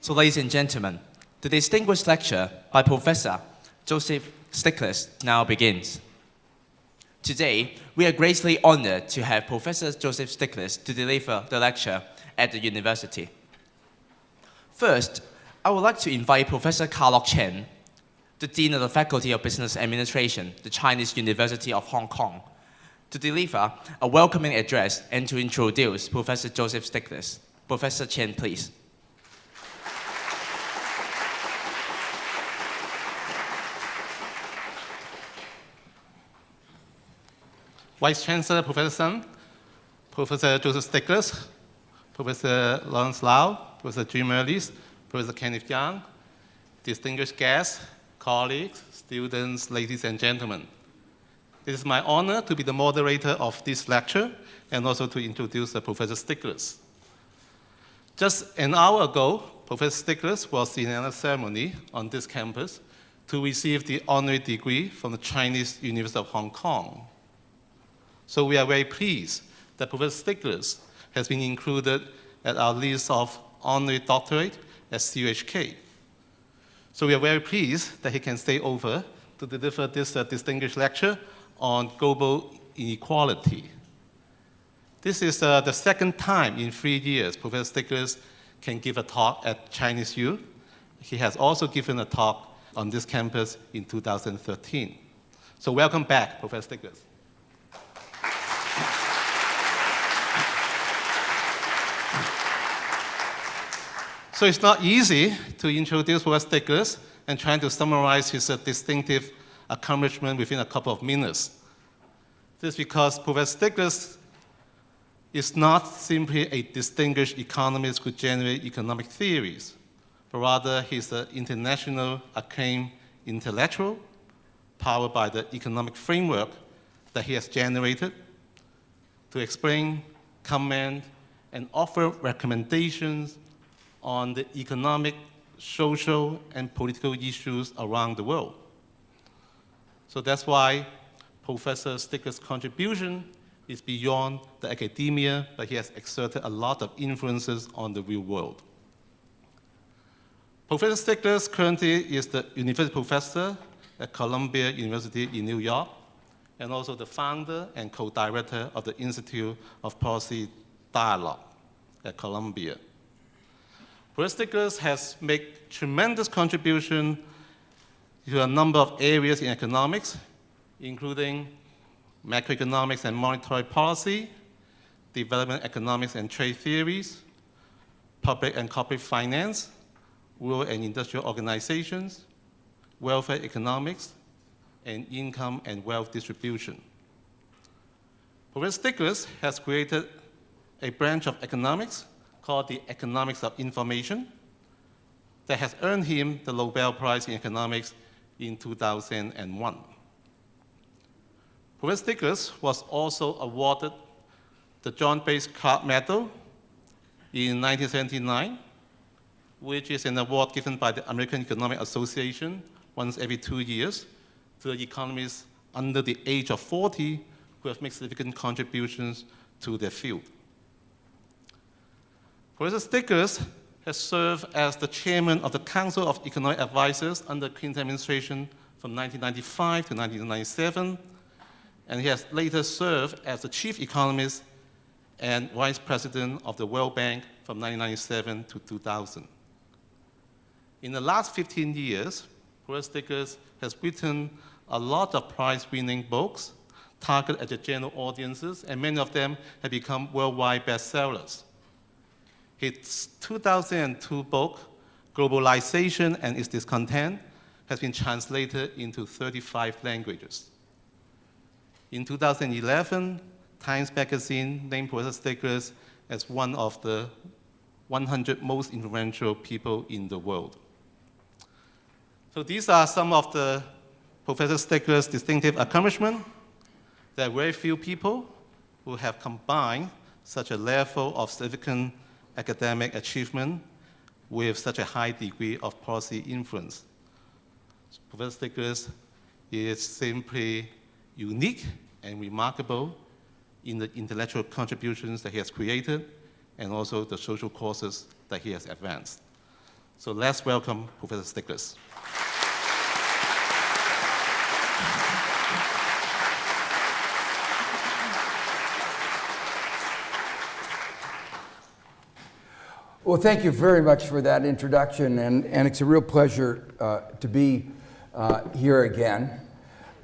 So, ladies and gentlemen, the distinguished lecture by Professor Joseph Stiglitz now begins. Today, we are greatly honored to have Professor Joseph Stiglitz to deliver the lecture at the university. First, I would like to invite Professor Carlo Chen, the Dean of the Faculty of Business Administration, the Chinese University of Hong Kong, to deliver a welcoming address and to introduce Professor Joseph Stiglitz. Professor Chen, please. Vice Chancellor Professor Sun, Professor Joseph Stiglitz, Professor Lawrence Lau, Professor Jim Earlis, Professor Kenneth Yang, distinguished guests, colleagues, students, ladies and gentlemen. It is my honor to be the moderator of this lecture and also to introduce Professor Stiglitz. Just an hour ago, Professor Stiglitz was in another ceremony on this campus to receive the honorary degree from the Chinese University of Hong Kong. So we are very pleased that Professor Stiglitz has been included at our list of honorary doctorate at CUHK. So we are very pleased that he can stay over to deliver this distinguished lecture on global inequality. This is the second time in 3 years Professor Stiglitz can give a talk at Chinese U. He has also given a talk on this campus in 2013. So welcome back, Professor Stiglitz. So it's not easy to introduce Professor Stiglitz and trying to summarize his distinctive accomplishment within a couple of minutes. This is because Professor Stiglitz is not simply a distinguished economist who generates economic theories, but rather he's an international acclaimed intellectual powered by the economic framework that he has generated to explain, comment, and offer recommendations on the economic, social, and political issues around the world. So that's why Professor Stiglitz's contribution is beyond the academia, but he has exerted a lot of influences on the real world. Professor Stiglitz currently is the university professor at Columbia University in New York, and also the founder and co-director of the Institute of Policy Dialogue at Columbia. Professor Stiglitz has made tremendous contribution to a number of areas in economics, including macroeconomics and monetary policy, development economics and trade theories, public and corporate finance, rural and industrial organizations, welfare economics, and income and wealth distribution. Professor Stiglitz has created a branch of economics called the Economics of Information that has earned him the Nobel Prize in Economics in 2001. Professor Stiglitz was also awarded the John Bates Clark Medal in 1979, which is an award given by the American Economic Association once every 2 years to the economists under the age of 40 who have made significant contributions to their field. Professor Stiglitz has served as the chairman of the Council of Economic Advisors under the Clinton administration from 1995 to 1997, and he has later served as the chief economist and vice president of the World Bank from 1997 to 2000. In the last 15 years, Professor Stiglitz has written a lot of prize-winning books targeted at the general audiences, and many of them have become worldwide bestsellers. His 2002 book, Globalization and Its Discontent, has been translated into 35 languages. In 2011, Times Magazine named Professor Stiglitz as one of the 100 most influential people in the world. So these are some of the Professor Stiglitz's distinctive accomplishments. There are very few people who have combined such a level of significant academic achievement with such a high degree of policy influence. Professor Stiglitz is simply unique and remarkable in the intellectual contributions that he has created and also the social causes that he has advanced. So let's welcome Professor Stiglitz. Well, thank you very much for that introduction, and it's a real pleasure to be here again.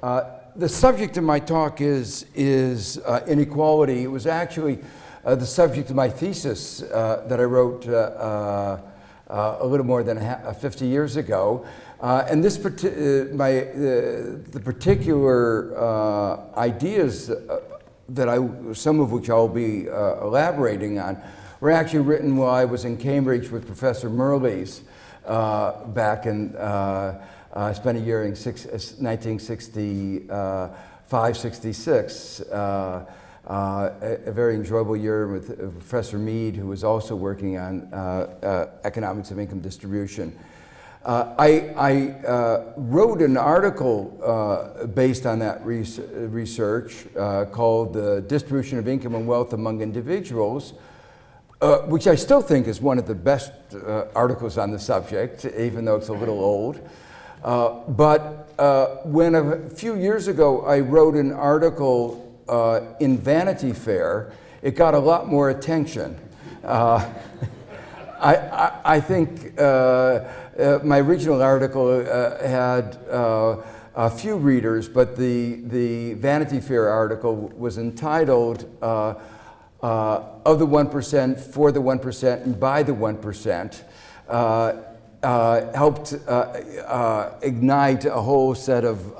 The subject of my talk is inequality. It was actually the subject of my thesis that I wrote a little more than 50 years ago. And this the particular ideas some of which I'll be elaborating on, were actually written while I was in Cambridge with Professor Merles back in, I spent a year in 1965, 66. A very enjoyable year with Professor Mead, who was also working on economics of income distribution. I wrote an article based on that research called The Distribution of Income and Wealth Among Individuals, which I still think is one of the best articles on the subject, even though it's a little old. But when a few years ago I wrote an article in Vanity Fair, it got a lot more attention. I think my original article had a few readers, but the Vanity Fair article was entitled Of the 1%, for the 1%, and by the 1%, helped ignite a whole set of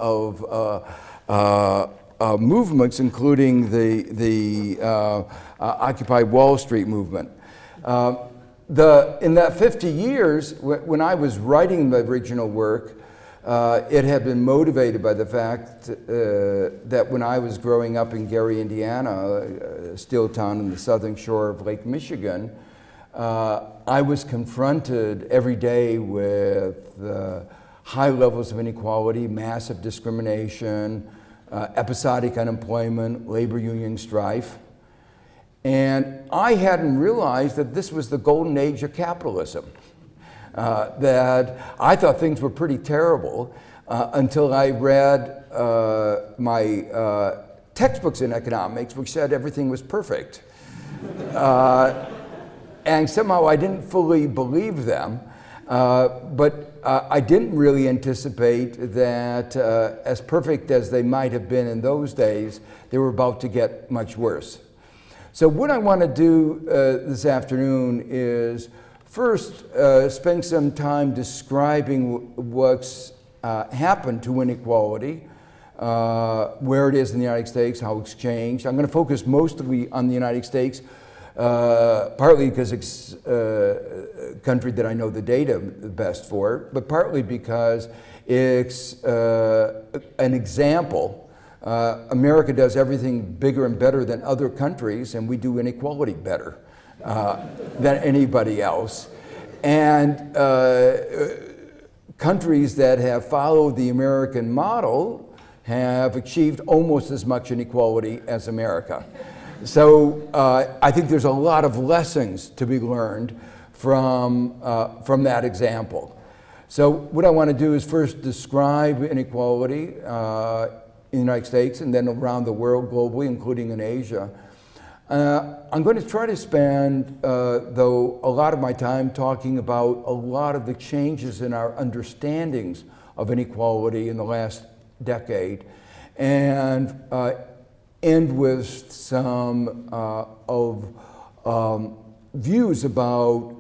movements, including the Occupy Wall Street movement. In that 50 years, when I was writing the original work, it had been motivated by the fact that when I was growing up in Gary, Indiana, a steel town on the southern shore of Lake Michigan, I was confronted every day with high levels of inequality, massive discrimination, episodic unemployment, labor union strife. And I hadn't realized that this was the golden age of capitalism. That I thought things were pretty terrible until I read my textbooks in economics, which said everything was perfect. And somehow I didn't fully believe them, but I didn't really anticipate that as perfect as they might have been in those days, they were about to get much worse. So what I want to do this afternoon is first spend some time describing what's happened to inequality, where it is in the United States, how it's changed. I'm going to focus mostly on the United States, partly because it's a country that I know the data the best for, but partly because it's an example. America does everything bigger and better than other countries, and we do inequality better than anybody else. And countries that have followed the American model have achieved almost as much inequality as America. So I think there's a lot of lessons to be learned from that example. So what I want to do is first describe inequality in the United States and then around the world globally, including in Asia. I'm going to try to spend, though, a lot of my time talking about a lot of the changes in our understandings of inequality in the last decade, and end with some views about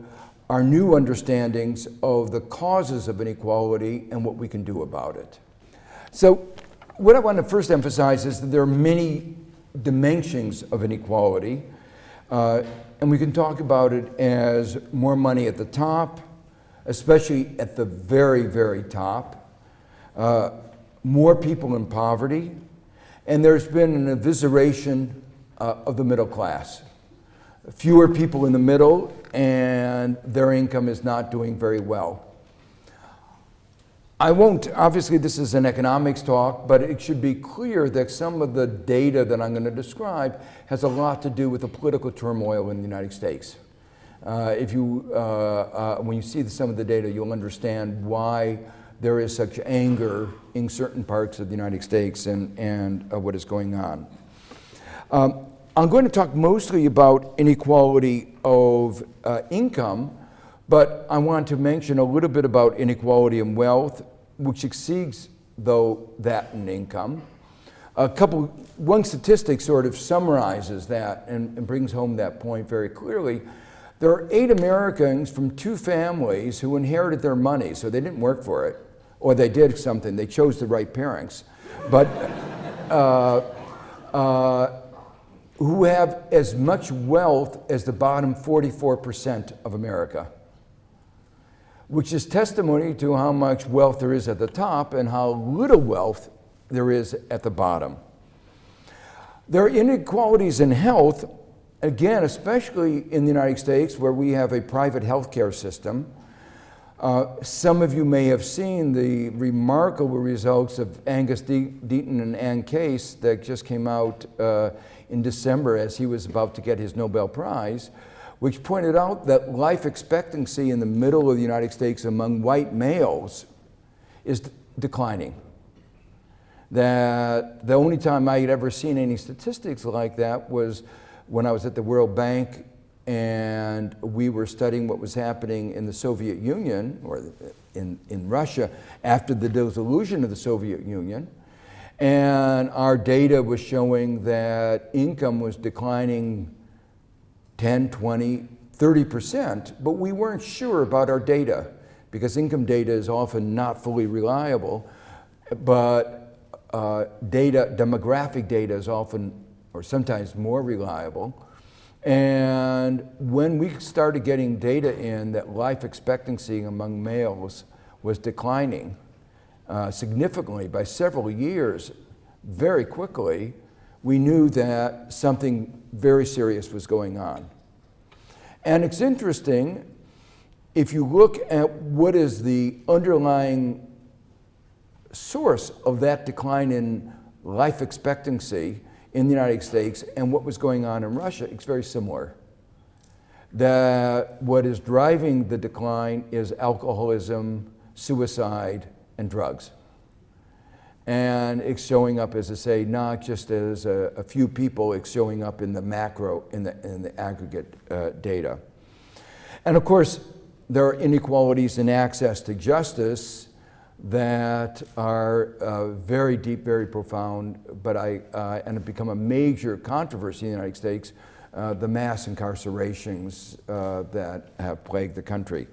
our new understandings of the causes of inequality and what we can do about it. So what I want to first emphasize is that there are many dimensions of inequality, and we can talk about it as more money at the top, especially at the very, very top, more people in poverty, and there's been an evisceration of the middle class. Fewer people in the middle, and their income is not doing very well. I won't, obviously this is an economics talk, but it should be clear that some of the data that I'm going to describe has a lot to do with the political turmoil in the United States. When you see some of the data, you'll understand why there is such anger in certain parts of the United States and what is going on. I'm going to talk mostly about inequality of income, but I want to mention a little bit about inequality in wealth, which exceeds, though, that in income. One statistic sort of summarizes that and brings home that point very clearly. There are 8 Americans from 2 families who inherited their money, so they didn't work for it, or they did something, they chose the right parents, but who have as much wealth as the bottom 44% of America, which is testimony to how much wealth there is at the top and how little wealth there is at the bottom. There are inequalities in health, again, especially in the United States, where we have a private healthcare system. Some of you may have seen the remarkable results of Angus Deaton and Ann Case that just came out in December as he was about to get his Nobel Prize, which pointed out that life expectancy in the middle of the United States among white males is declining. That the only time I had ever seen any statistics like that was when I was at the World Bank and we were studying what was happening in the Soviet Union, or in Russia, after the dissolution of the Soviet Union. And our data was showing that income was declining 10, 20, 30%, but we weren't sure about our data because income data is often not fully reliable, but demographic data is often, or sometimes more reliable. And when we started getting data in that life expectancy among males was declining significantly by several years, very quickly, we knew that something very serious was going on. And it's interesting, if you look at what is the underlying source of that decline in life expectancy in the United States and what was going on in Russia, it's very similar. That what is driving the decline is alcoholism, suicide, and drugs. And it's showing up, as I say, not just as a few people, it's showing up in the macro, in the aggregate data. And of course, there are inequalities in access to justice that are very deep, very profound, but and have become a major controversy in the United States, the mass incarcerations that have plagued the country.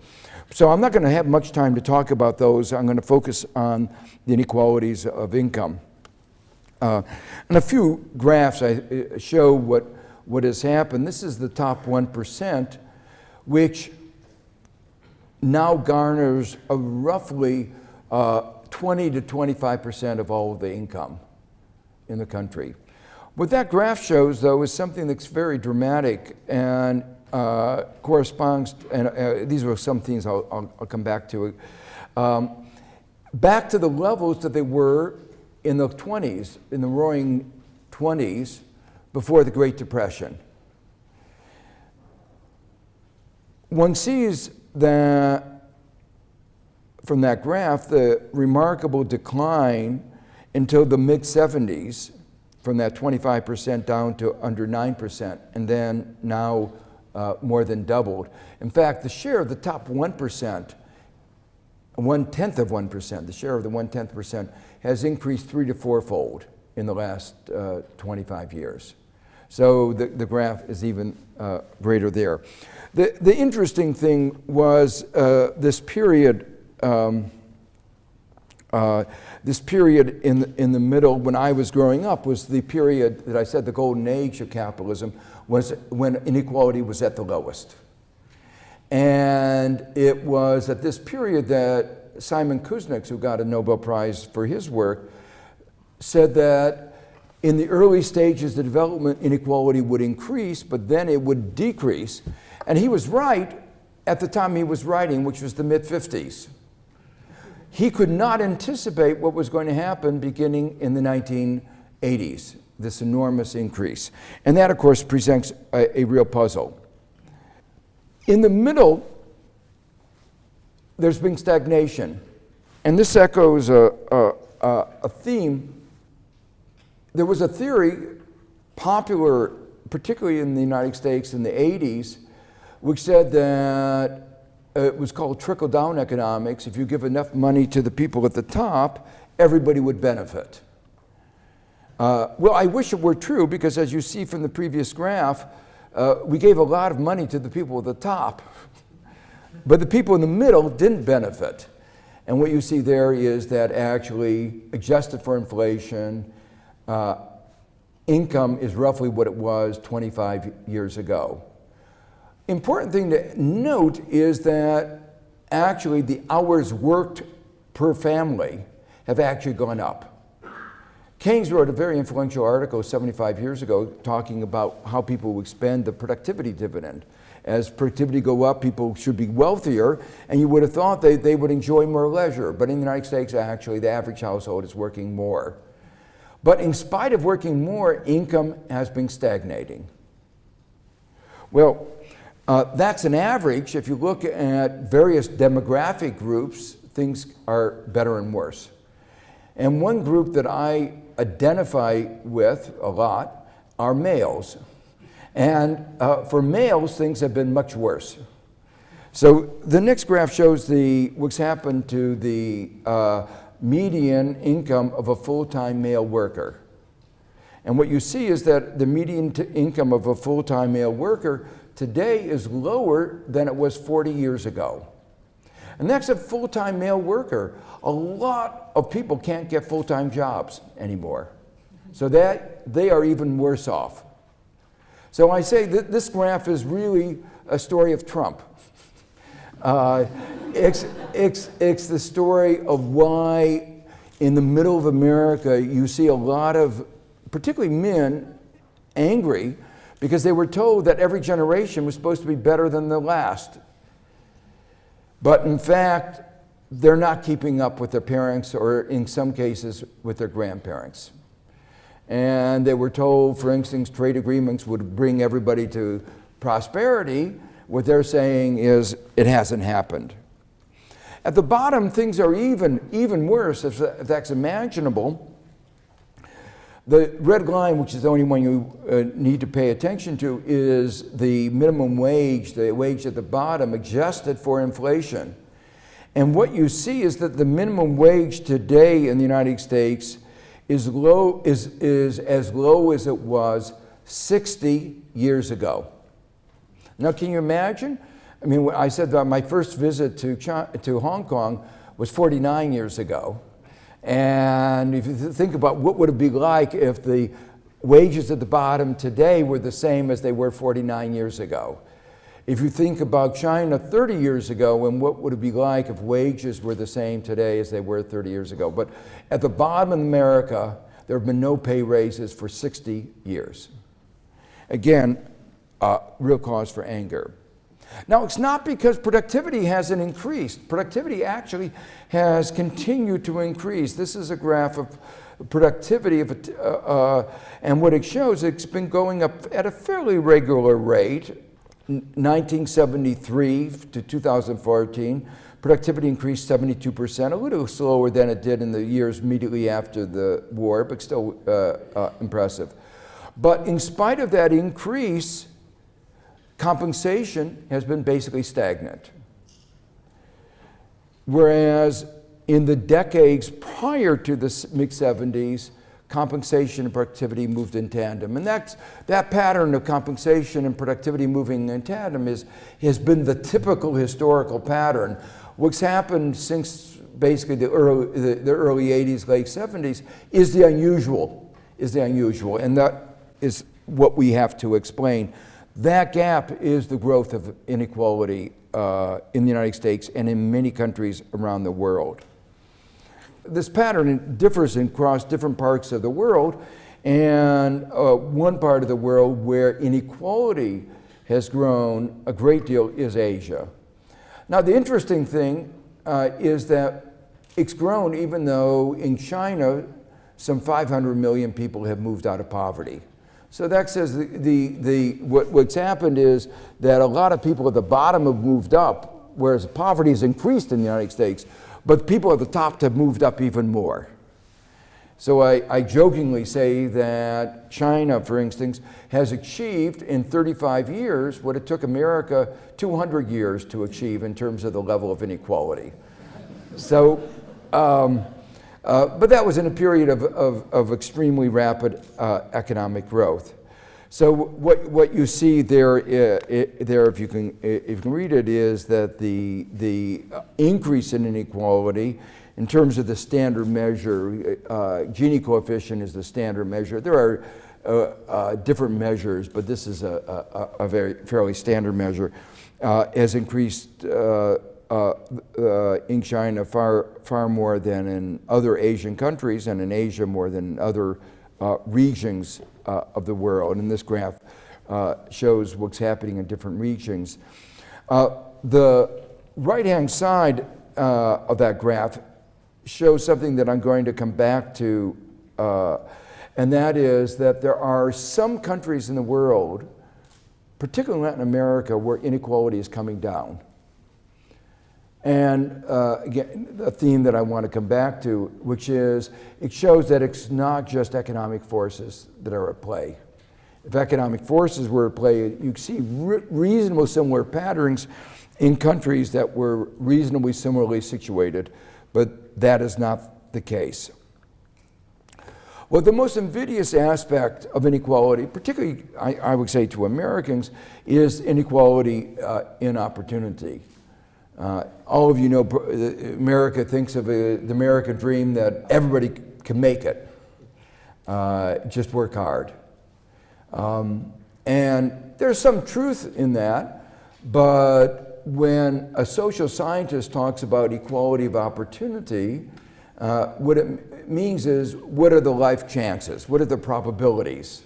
So I'm not going to have much time to talk about those. I'm going to focus on the inequalities of income. And a few graphs I show what has happened. This is the top 1%, which now garners a roughly 20 to 25% of all of the income in the country. What that graph shows, though, is something that's very dramatic and corresponds, and these are some things I'll come back to, back to the levels that they were in the 20s, in the roaring 20s, before the Great Depression. One sees that from that graph, the remarkable decline until the mid-70s, from that 25% down to under 9%, and then now more than doubled. In fact, the share of the top 1%, 1/10 of 1%, the share of the 1/10% has increased 3 to 4-fold in the last 25 years. So the graph is even greater there. The interesting thing was this period in the middle when I was growing up was the period that I said the golden age of capitalism was when inequality was at the lowest. And it was at this period that Simon Kuznets, who got a Nobel Prize for his work, said that in the early stages of development, inequality would increase, but then it would decrease. And he was right at the time he was writing, which was the mid-50s. He could not anticipate what was going to happen beginning in the 1980s, this enormous increase. And that, of course, presents a real puzzle. In the middle, there's been stagnation. And this echoes a theme. There was a theory popular, particularly in the United States in the 80s, which said that it was called trickle-down economics. If you give enough money to the people at the top, everybody would benefit. Well, I wish it were true, because as you see from the previous graph, we gave a lot of money to the people at the top, but the people in the middle didn't benefit. And what you see there is that actually, adjusted for inflation, income is roughly what it was 25 years ago. Important thing to note is that actually the hours worked per family have actually gone up. Keynes wrote a very influential article 75 years ago talking about how people would spend the productivity dividend. As productivity go up, people should be wealthier, and you would have thought they would enjoy more leisure. But in the United States, actually, the average household is working more. But in spite of working more, income has been stagnating. Well, that's an average. If you look at various demographic groups, things are better and worse. And one group that I identify with a lot are males. And for males, things have been much worse. So the next graph shows what's happened to the median income of a full-time male worker. And what you see is that the median income of a full-time male worker today is lower than it was 40 years ago. And that's a full-time male worker. A lot of people can't get full-time jobs anymore. So that they are even worse off. So I say that this graph is really a story of Trump. It's the story of why in the middle of America you see a lot of, particularly men, angry because they were told that every generation was supposed to be better than the last. But in fact, they're not keeping up with their parents, or in some cases with their grandparents. And they were told, for instance, trade agreements would bring everybody to prosperity. What they're saying is it hasn't happened. At the bottom, things are even worse, if that's imaginable. The red line, which is the only one you need to pay attention to, is the minimum wage, the wage at the bottom, adjusted for inflation. And what you see is that the minimum wage today in the United States is as low as it was 60 years ago. Now, can you imagine? I mean, I said that my first visit to Hong Kong was 49 years ago. And if you think about what would it be like if the wages at the bottom today were the same as they were 49 years ago. If you think about China 30 years ago, and what would it be like if wages were the same today as they were 30 years ago. But at the bottom of America, there have been no pay raises for 60 years. Again, real cause for anger. Now, it's not because productivity hasn't increased. Productivity actually has continued to increase. This is a graph of productivity, and what it shows, it's been going up at a fairly regular rate. 1973 to 2014, productivity increased 72%, a little slower than it did in the years immediately after the war, but still impressive. But in spite of that increase, compensation has been basically stagnant. Whereas in the decades prior to the mid-70s, compensation and productivity moved in tandem. And that pattern of compensation and productivity moving in tandem has been the typical historical pattern. What's happened since basically the early 80s, late 70s is the unusual, and that is what we have to explain. That gap is the growth of inequality in the United States and in many countries around the world. This pattern differs across different parts of the world, and one part of the world where inequality has grown a great deal is Asia. Now, the interesting thing is that it's grown even though in China some 500 million people have moved out of poverty. So that says what's happened is that a lot of people at the bottom have moved up, whereas poverty has increased in the United States, but people at the top have moved up even more. So I jokingly say that China, for instance, has achieved in 35 years what it took America 200 years to achieve in terms of the level of inequality. So, but that was in a period of extremely rapid economic growth. So what you see there, if you can read it, is that the increase in inequality in terms of the standard measure, Gini coefficient is the standard measure. There are different measures, but this is a fairly standard measure, has increased in China far more than in other Asian countries, and in Asia more than other regions of the world. And this graph shows what's happening in different regions. The right-hand side of that graph shows something that I'm going to come back to, and that is that there are some countries in the world, particularly Latin America, where inequality is coming down. And again, the theme that I want to come back to, which is it shows that it's not just economic forces that are at play. If economic forces were at play, you see reasonably similar patterns in countries that were reasonably similarly situated, but that is not the case. Well, the most invidious aspect of inequality, particularly I would say to Americans, is inequality in opportunity. All of you know America thinks of the American dream that everybody can make it, just work hard. And there's some truth in that, but when a social scientist talks about equality of opportunity, what it means is, what are the life chances? What are the probabilities?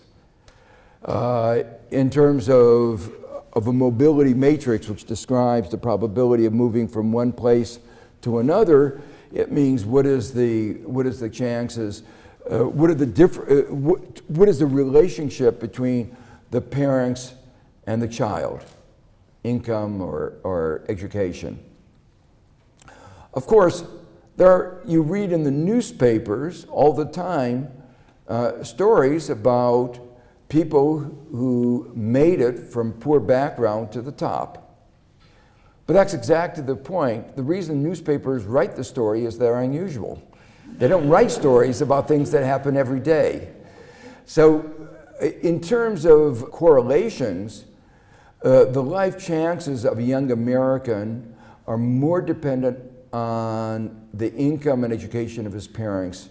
In terms of a mobility matrix, which describes the probability of moving from one place to another, it means what is the chances, what is the relationship between the parents and the child, income or education. Of course, you read in the newspapers all the time stories about people who made it from poor background to the top. But that's exactly the point. The reason newspapers write the story is they're unusual. They don't write stories about things that happen every day. So in terms of correlations, the life chances of a young American are more dependent on the income and education of his parents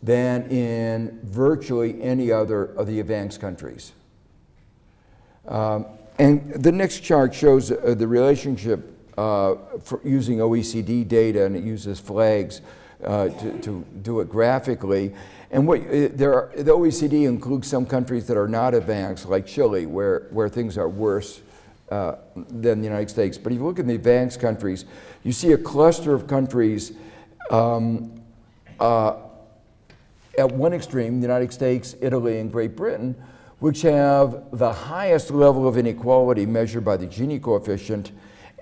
than in virtually any other of the advanced countries. And the next chart shows the relationship for using OECD data, and it uses flags to do it graphically. And the OECD includes some countries that are not advanced, like Chile, where things are worse than the United States. But if you look at the advanced countries, you see a cluster of countries at one extreme, the United States, Italy, and Great Britain, which have the highest level of inequality measured by the Gini coefficient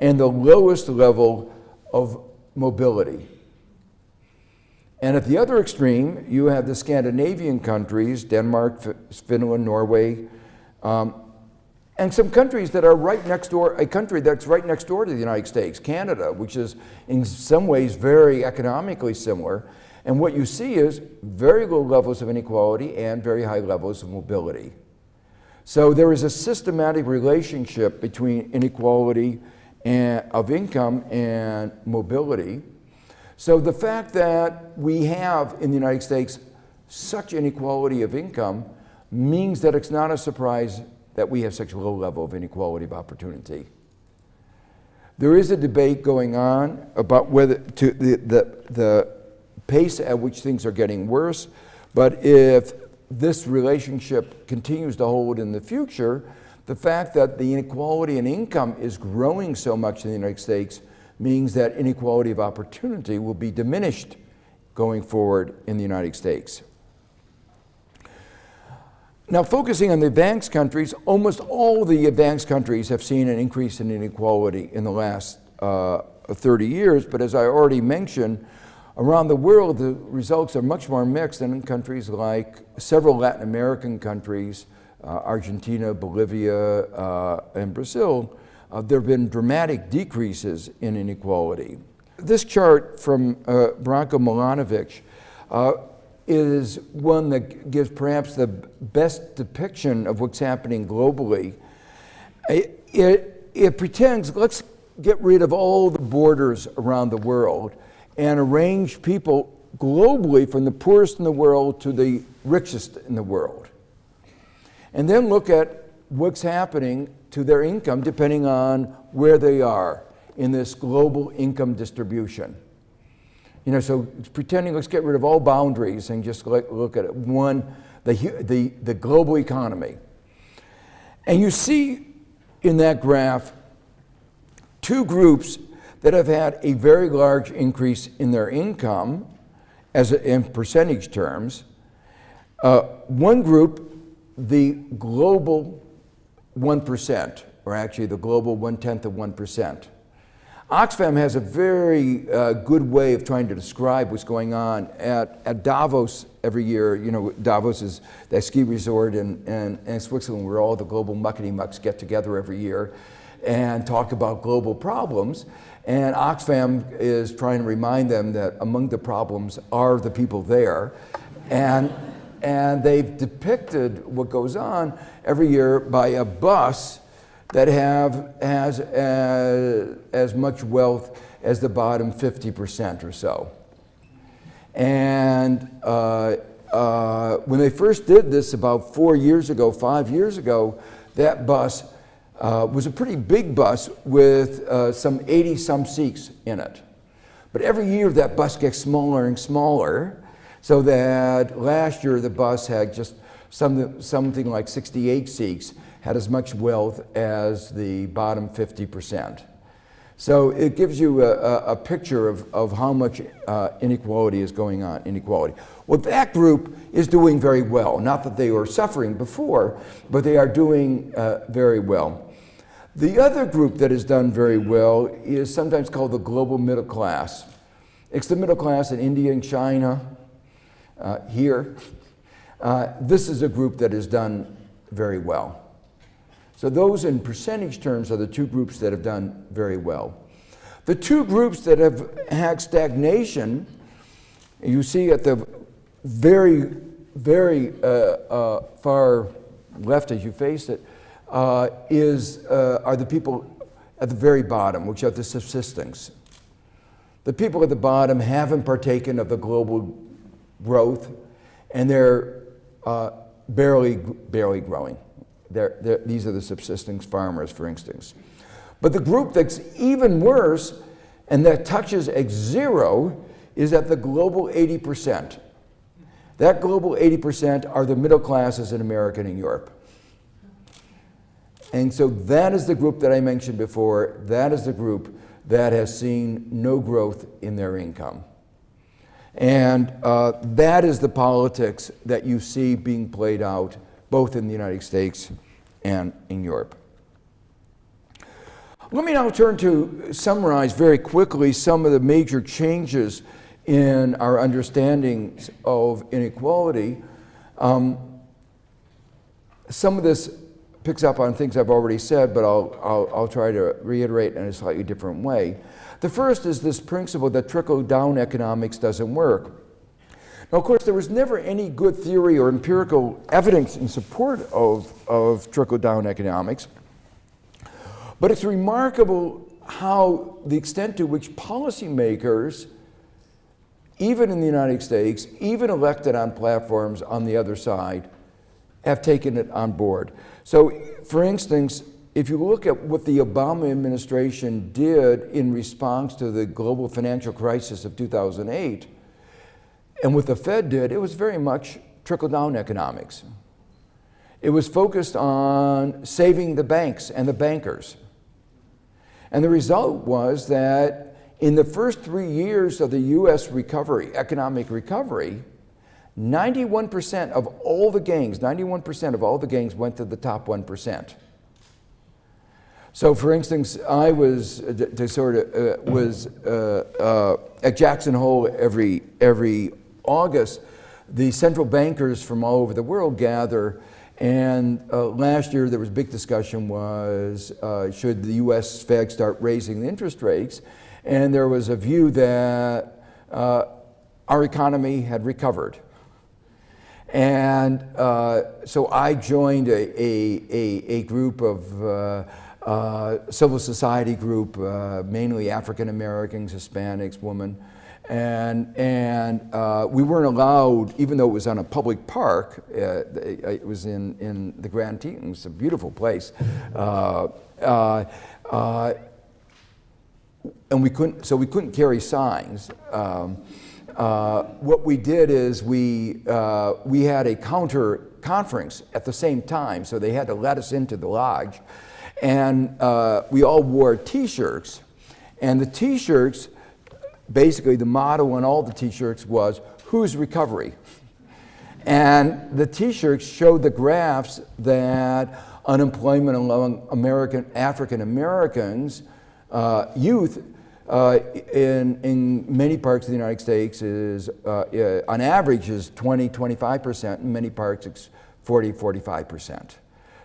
and the lowest level of mobility. And at the other extreme, you have the Scandinavian countries, Denmark, Finland, Norway, and some countries that are right next door, a country that's right next door to the United States, Canada, which is in some ways very economically similar. And what you see is very low levels of inequality and very high levels of mobility. So there is a systematic relationship between inequality of income and mobility. So the fact that we have in the United States such inequality of income means that it's not a surprise that we have such a low level of inequality of opportunity. There is a debate going on about whether the pace at which things are getting worse, but if this relationship continues to hold in the future, the fact that the inequality in income is growing so much in the United States means that inequality of opportunity will be diminished going forward in the United States. Now, focusing on the advanced countries, almost all the advanced countries have seen an increase in inequality in the last 30 years, but as I already mentioned, around the world, the results are much more mixed than in countries like several Latin American countries, Argentina, Bolivia, and Brazil. There have been dramatic decreases in inequality. This chart from Branko Milanovic is one that gives perhaps the best depiction of what's happening globally. It pretends, let's get rid of all the borders around the world and arrange people globally from the poorest in the world to the richest in the world. And then look at what's happening to their income depending on where they are in this global income distribution. You know, so it's pretending let's get rid of all boundaries and just look at it. One, the global economy. And you see in that graph two groups that have had a very large increase in their income in percentage terms. One group, the global 1%, or actually the global 1/10 of 1%. Oxfam has a very good way of trying to describe what's going on at Davos every year. You know, Davos is that ski resort in Switzerland where all the global muckety-mucks get together every year and talk about global problems. And Oxfam is trying to remind them that among the problems are the people there. And they've depicted what goes on every year by a bus that has as much wealth as the bottom 50% or so. And when they first did this about 5 years ago, that bus was a pretty big bus with some 80-some seats in it. But every year that bus gets smaller and smaller, so that last year the bus had just something like 68 seats, had as much wealth as the bottom 50%. So it gives you a picture of how much inequality is going on, inequality. Well, that group is doing very well. Not that they were suffering before, but they are doing very well. The other group that has done very well is sometimes called the global middle class. It's the middle class in India and China, here. This is a group that has done very well. So those in percentage terms are the two groups that have done very well. The two groups that have had stagnation, you see at the very, very far left as you face it, are the people at the very bottom, which are the subsistings. The people at the bottom haven't partaken of the global growth, and they're barely growing. These are the subsistence farmers, for instance. But the group that's even worse, and that touches at zero, is at the global 80%. That global 80% are the middle classes in America and in Europe. And so that is the group that I mentioned before. That is the group that has seen no growth in their income. And that is the politics that you see being played out both in the United States and in Europe. Let me now turn to summarize very quickly some of the major changes in our understandings of inequality. Some of this picks up on things I've already said, but I'll try to reiterate in a slightly different way. The first is this principle that trickle-down economics doesn't work. Now, of course, there was never any good theory or empirical evidence in support of trickle-down economics, but it's remarkable how the extent to which policymakers, even in the United States, even elected on platforms on the other side, have taken it on board. So, for instance, if you look at what the Obama administration did in response to the global financial crisis of 2008, and what the Fed did, it was very much trickle-down economics. It was focused on saving the banks and the bankers. And the result was that in the first 3 years of the US recovery, economic recovery, 91% of all the gains, 91% of all the gains went to the top 1%. So, for instance, I was at Jackson Hole every August. The central bankers from all over the world gather, and last year there was a big discussion was should the U.S. Fed start raising the interest rates, and there was a view that our economy had recovered. And so I joined a group of civil society group, mainly African Americans, Hispanics, women, and we weren't allowed, even though it was on a public park. It was in the Grand Teton. It's a beautiful place, and we couldn't carry signs. What we did is we had a counter conference at the same time, so they had to let us into the lodge. And we all wore T-shirts, and the T-shirts, basically the motto on all the T-shirts was, "Who's recovery?" And the T-shirts showed the graphs that unemployment among African Americans, youth, in many parts of the United States is, on average, is 20-25%, in many parts it's 40-45%.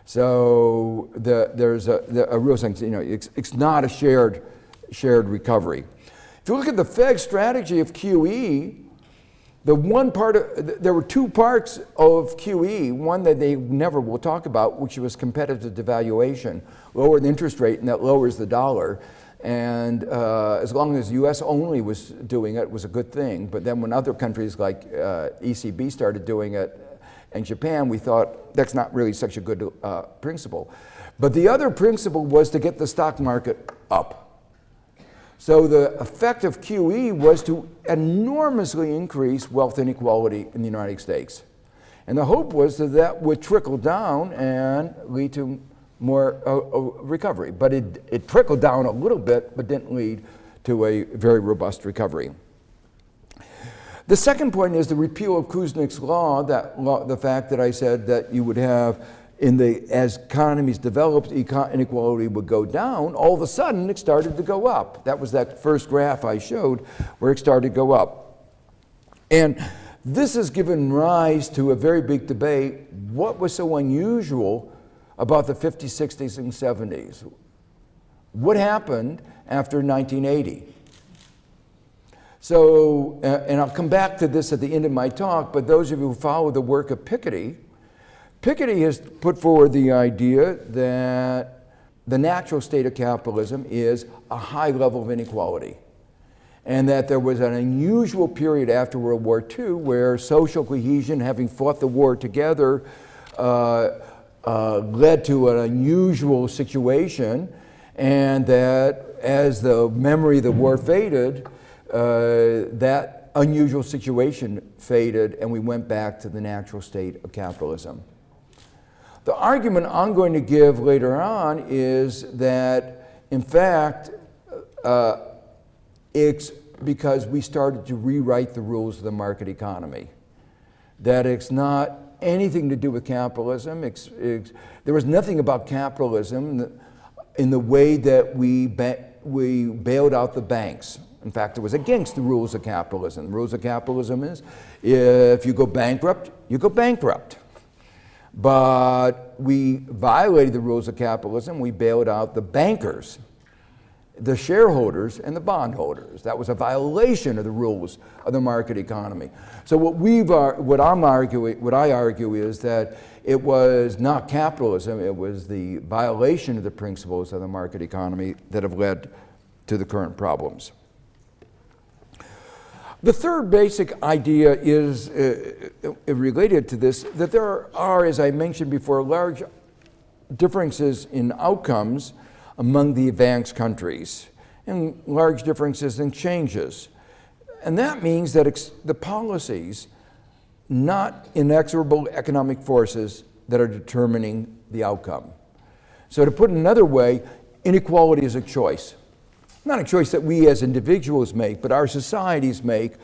So there's a real sense, it's not a shared recovery. If you look at the Fed's strategy of QE, there were two parts of QE, one that they never will talk about, which was competitive devaluation, lower the interest rate, and that lowers the dollar. And as long as the U.S. only was doing it, it was a good thing. But then when other countries like ECB started doing it, and Japan, we thought that's not really such a good principle. But the other principle was to get the stock market up. So the effect of QE was to enormously increase wealth inequality in the United States. And the hope was that would trickle down and lead to more recovery. But it trickled down a little bit, but didn't lead to a very robust recovery. The second point is the repeal of Kuznick's law, the fact that I said that you would have, as economies developed, inequality would go down. All of a sudden, it started to go up. That was that first graph I showed where it started to go up. And this has given rise to a very big debate. What was so unusual about the 50s, 60s, and 70s? What happened after 1980? So, and I'll come back to this at the end of my talk, but those of you who follow the work of Piketty has put forward the idea that the natural state of capitalism is a high level of inequality, and that there was an unusual period after World War II where social cohesion, having fought the war together, led to an unusual situation, and that as the memory of the war faded, that unusual situation faded and we went back to the natural state of capitalism. The argument I'm going to give later on is that, in fact, it's because we started to rewrite the rules of the market economy. That it's not anything to do with capitalism. There was nothing about capitalism in the way that we bailed out the banks. In fact, it was against the rules of capitalism. The rules of capitalism is if you go bankrupt, you go bankrupt. But we violated the rules of capitalism. We bailed out the bankers, the shareholders, and the bondholders. That was a violation of the rules of the market economy. So what I argue is that it was not capitalism, it was the violation of the principles of the market economy that have led to the current problems. The third basic idea is related to this, that there are, as I mentioned before, large differences in outcomes among the advanced countries and large differences in changes. And that means that the policies, not inexorable economic forces, that are determining the outcome. So to put it another way, inequality is a choice. Not a choice that we as individuals make, but our societies make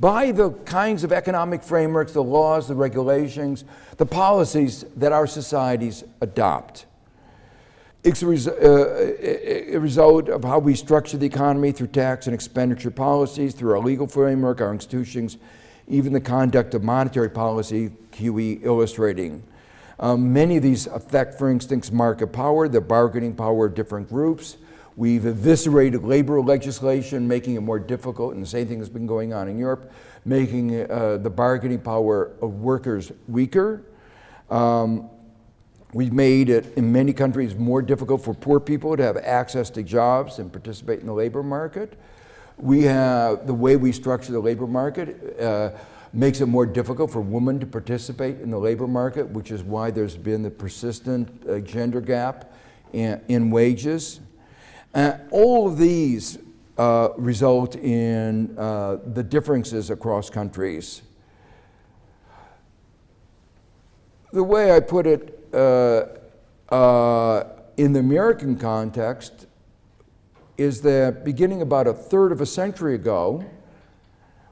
by the kinds of economic frameworks, the laws, the regulations, the policies that our societies adopt. It's a result of how we structure the economy through tax and expenditure policies, through our legal framework, our institutions, even the conduct of monetary policy, QE illustrating. Many of these affect, for instance, market power, the bargaining power of different groups. We've eviscerated labor legislation, making it more difficult, and the same thing has been going on in Europe, making the bargaining power of workers weaker. We've made it, in many countries, more difficult for poor people to have access to jobs and participate in the labor market. We have, the way we structure the labor market makes it more difficult for women to participate in the labor market, which is why there's been the persistent gender gap in wages. All of these result in the differences across countries. The way I put it in the American context is that beginning about a third of a century ago,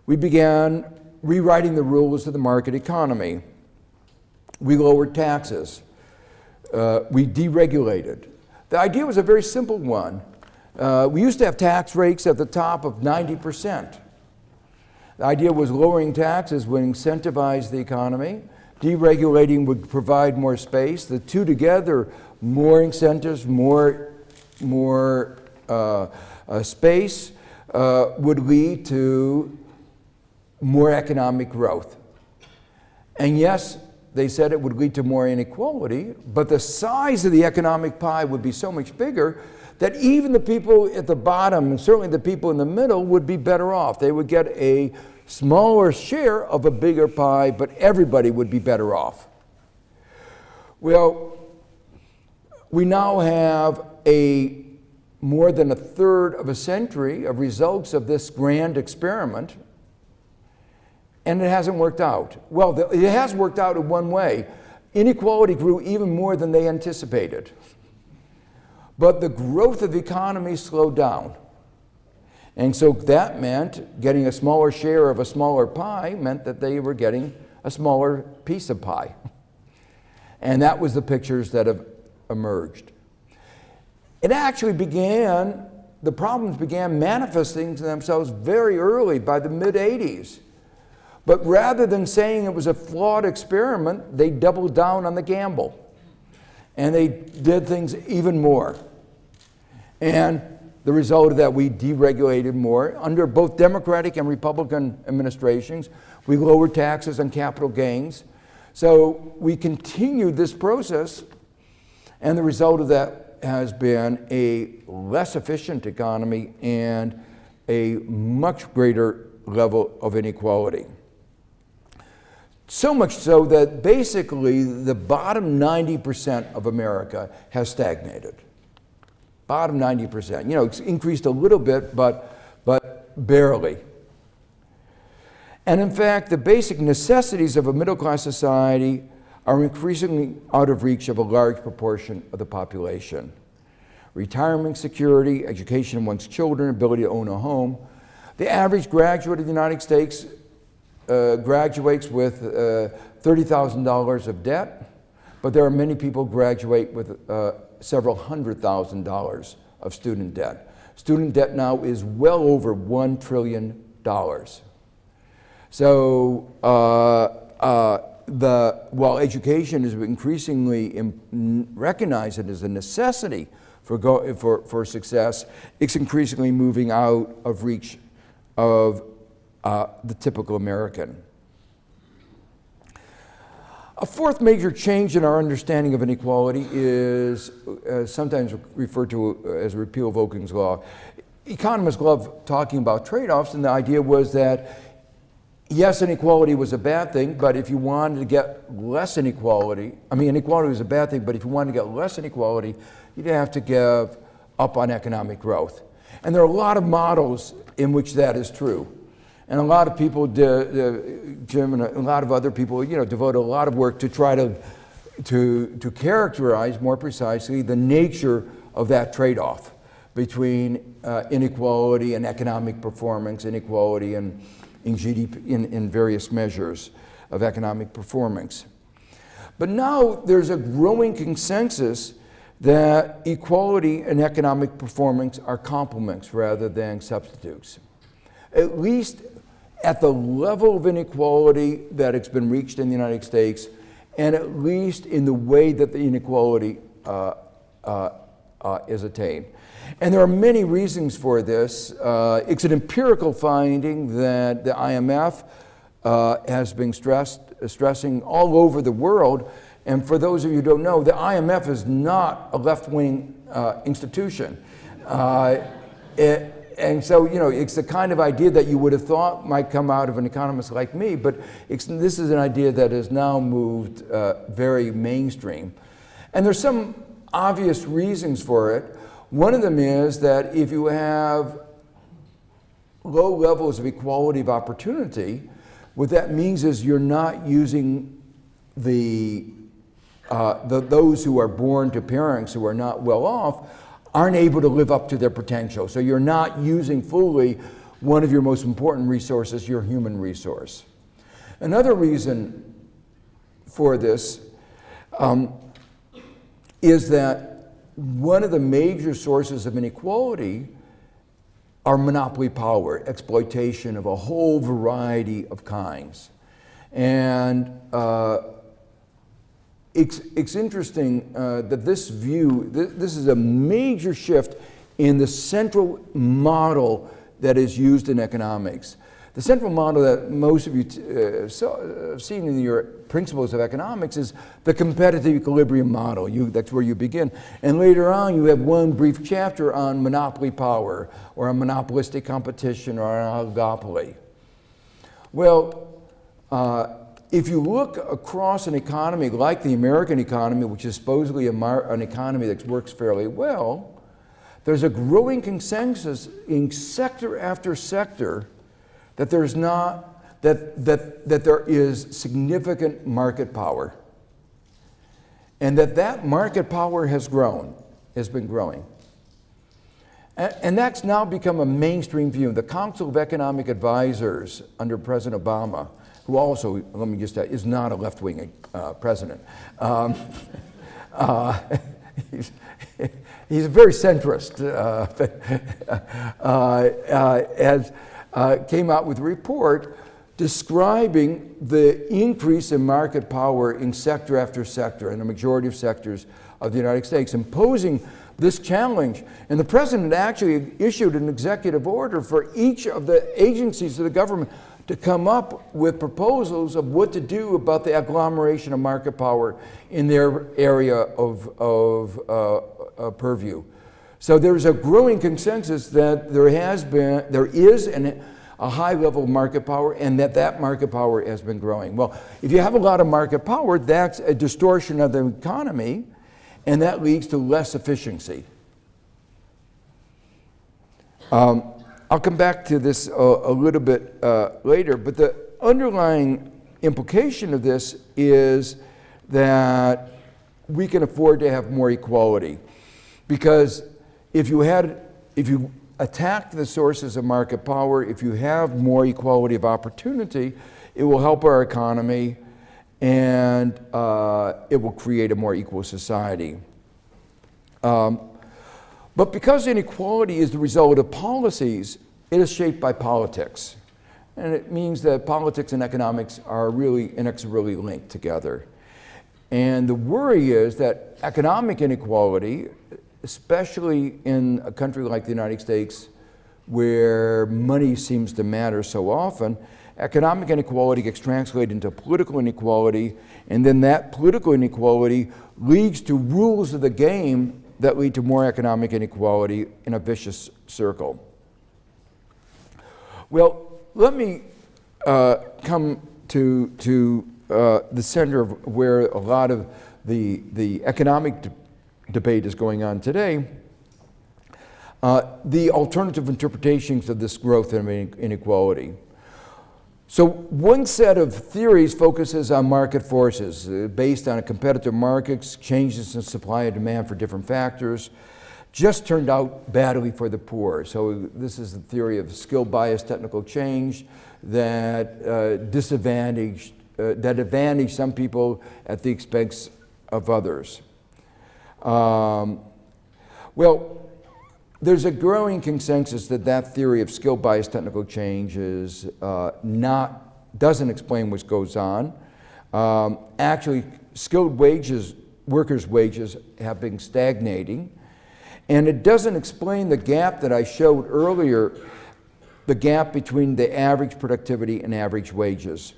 we began rewriting the rules of the market economy. We lowered taxes. We deregulated. The idea was a very simple one. We used to have tax rates at the top of 90%. The idea was lowering taxes would incentivize the economy. Deregulating would provide more space. The two together, more incentives, more space, would lead to more economic growth. And yes, they said it would lead to more inequality, but the size of the economic pie would be so much bigger that even the people at the bottom, and certainly the people in the middle, would be better off. They would get a smaller share of a bigger pie, but everybody would be better off. Well, we now have more than a third of a century of results of this grand experiment, and it hasn't worked out. Well, it has worked out in one way. Inequality grew even more than they anticipated. But the growth of the economy slowed down. And so that meant getting a smaller share of a smaller pie meant that they were getting a smaller piece of pie. And that was the pictures that have emerged. It actually the problems began manifesting themselves very early, by the mid-'80s. But rather than saying it was a flawed experiment, they doubled down on the gamble. And they did things even more. And the result of that, we deregulated more. Under both Democratic and Republican administrations, we lowered taxes on capital gains. So we continued this process, and the result of that has been a less efficient economy and a much greater level of inequality. So much so that basically the bottom 90% of America has stagnated. Bottom 90%. You know, it's increased a little bit, but barely. And in fact, the basic necessities of a middle-class society are increasingly out of reach of a large proportion of the population. Retirement security, education of one's children, ability to own a home. The average graduate of the United States graduates with $30,000 of debt, but there are many people who graduate with several $100,000 of student debt. Student debt now is well over $1 trillion. So while education is increasingly recognized as a necessity for success, it's increasingly moving out of reach of the typical American. A fourth major change in our understanding of inequality is sometimes referred to as repeal of Oaking's law. Economists love talking about trade-offs, and the idea was that yes, inequality was a bad thing, but if you wanted to get less inequality, inequality was a bad thing, but if you wanted to get less inequality, you'd have to give up on economic growth. And there are a lot of models in which that is true. And a lot of people, Jim and a lot of other people, devote a lot of work to try to characterize more precisely the nature of that trade-off between inequality and economic performance, inequality and in GDP, in various measures of economic performance. But now there's a growing consensus that equality and economic performance are complements rather than substitutes. At least at the level of inequality that it's been reached in the United States, and at least in the way that the inequality is attained. And there are many reasons for this. It's an empirical finding that the IMF has been stressing all over the world. And for those of you who don't know, the IMF is not a left-wing institution. And so, you know, it's the kind of idea that you would have thought might come out of an economist like me, but this is an idea that has now moved very mainstream. And there's some obvious reasons for it. One of them is that if you have low levels of equality of opportunity, what that means is you're not using those who are born to parents who are not well off aren't able to live up to their potential. So you're not using fully one of your most important resources, your human resource. Another reason for this is that one of the major sources of inequality are monopoly power, exploitation of a whole variety of kinds. And it's interesting that this view, this is a major shift in the central model that is used in economics. The central model that most of you have seen in your principles of economics is the competitive equilibrium model. That's where you begin. And later on, you have one brief chapter on monopoly power, or on monopolistic competition, or on oligopoly. Well, if you look across an economy like the American economy, which is supposedly an economy that works fairly well, there's a growing consensus in sector after sector that there is significant market power, and that market power has been growing. And that's now become a mainstream view. The Council of Economic Advisors under President Obama, who also, let me just say, is not a left-wing president. He's a very centrist, came out with a report describing the increase in market power in sector after sector, in a majority of sectors of the United States, imposing this challenge. And the president actually issued an executive order for each of the agencies of the government to come up with proposals of what to do about the agglomeration of market power in their area of purview. So there's a growing consensus that there is a high level of market power, and that market power has been growing. Well, if you have a lot of market power, that's a distortion of the economy, and that leads to less efficiency. I'll come back to this a little bit later, but the underlying implication of this is that we can afford to have more equality, because if you attack the sources of market power, if you have more equality of opportunity, it will help our economy, and it will create a more equal society. But because inequality is the result of policies, it is shaped by politics. And it means that politics and economics are really inexorably linked together. And the worry is that economic inequality, especially in a country like the United States, where money seems to matter so often, economic inequality gets translated into political inequality, and then that political inequality leads to rules of the game that lead to more economic inequality in a vicious circle. Well, let me come to the center of where a lot of the economic debate is going on today, the alternative interpretations of this growth and inequality. So one set of theories focuses on market forces based on competitive markets, changes in supply and demand for different factors, just turned out badly for the poor. So this is the theory of skill-biased technical change that advantaged some people at the expense of others. Well, there's a growing consensus that that theory of skill-biased technical change is doesn't explain what goes on. Actually, skilled workers' wages have been stagnating, and it doesn't explain the gap that I showed earlier, the gap between the average productivity and average wages.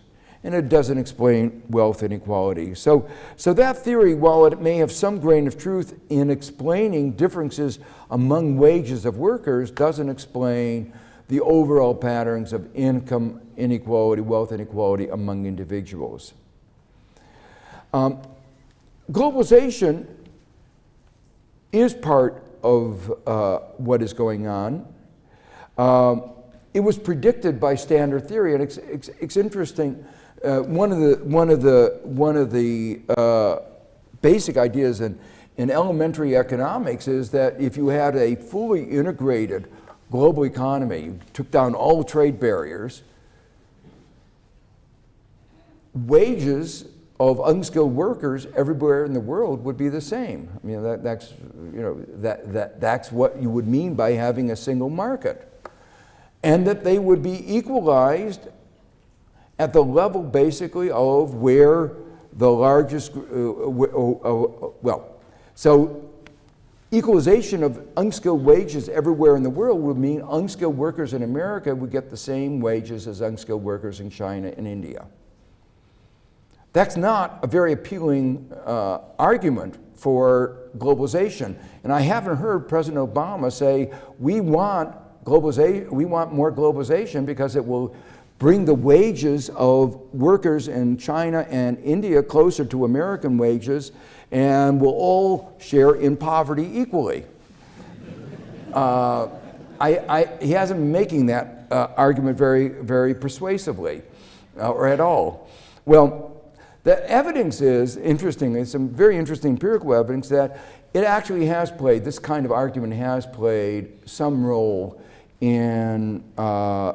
And it doesn't explain wealth inequality. So that theory, while it may have some grain of truth in explaining differences among wages of workers, doesn't explain the overall patterns of income inequality, wealth inequality among individuals. Globalization is part of what is going on. It was predicted by standard theory, and it's interesting. One of the basic ideas in elementary economics is that if you had a fully integrated global economy, you took down all trade barriers, wages of unskilled workers everywhere in the world would be the same. I mean, that's what you would mean by having a single market. And that they would be equalized at the level basically of where the largest, so equalization of unskilled wages everywhere in the world would mean unskilled workers in America would get the same wages as unskilled workers in China and India. That's not a very appealing argument for globalization. And I haven't heard President Obama say, we want more globalization because it will bring the wages of workers in China and India closer to American wages, and we'll all share in poverty equally. He hasn't been making that argument very, very persuasively, or at all. Well, the evidence is, interestingly, some very interesting empirical evidence that it actually has played, this kind of argument has played some role in,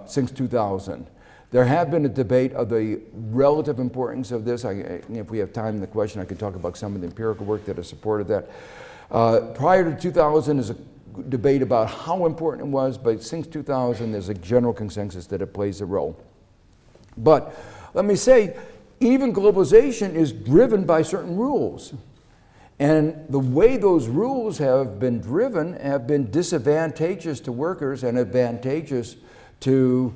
since 2000. There have been a debate of the relative importance of this. If we have time in the question, I could talk about some of the empirical work that has supported that. Prior to 2000, there's a debate about how important it was, but since 2000, there's a general consensus that it plays a role. But let me say, even globalization is driven by certain rules. And the way those rules have been driven have been disadvantageous to workers and advantageous to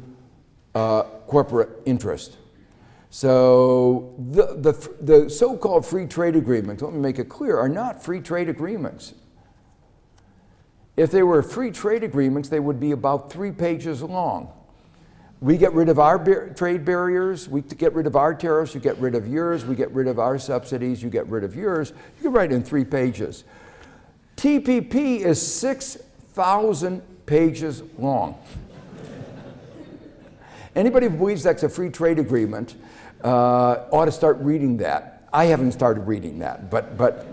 corporate interest. So the so-called free trade agreements, let me make it clear, are not free trade agreements. If they were free trade agreements, they would be about 3 pages long. We get rid of our trade barriers, we get rid of our tariffs, you get rid of yours, we get rid of our subsidies, you get rid of yours. You can write it in 3 pages. TPP is 6,000 pages long. Anybody who believes that's a free trade agreement ought to start reading that. I haven't started reading that, but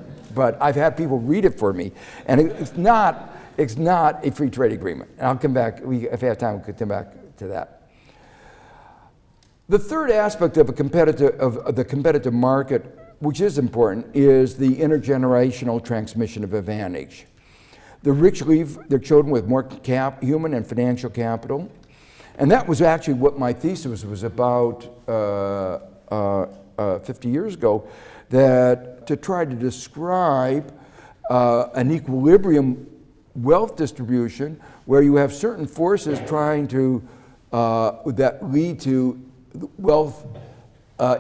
I've had people read it for me, and it's not a free trade agreement. And I'll come back, if I have time, we'll come back to that. The third aspect of the competitive market, which is important, is the intergenerational transmission of advantage. The rich leave their children with more human and financial capital. And that was actually what my thesis was about 50 years ago, that to try to describe an equilibrium wealth distribution where you have certain forces trying to, that lead to wealth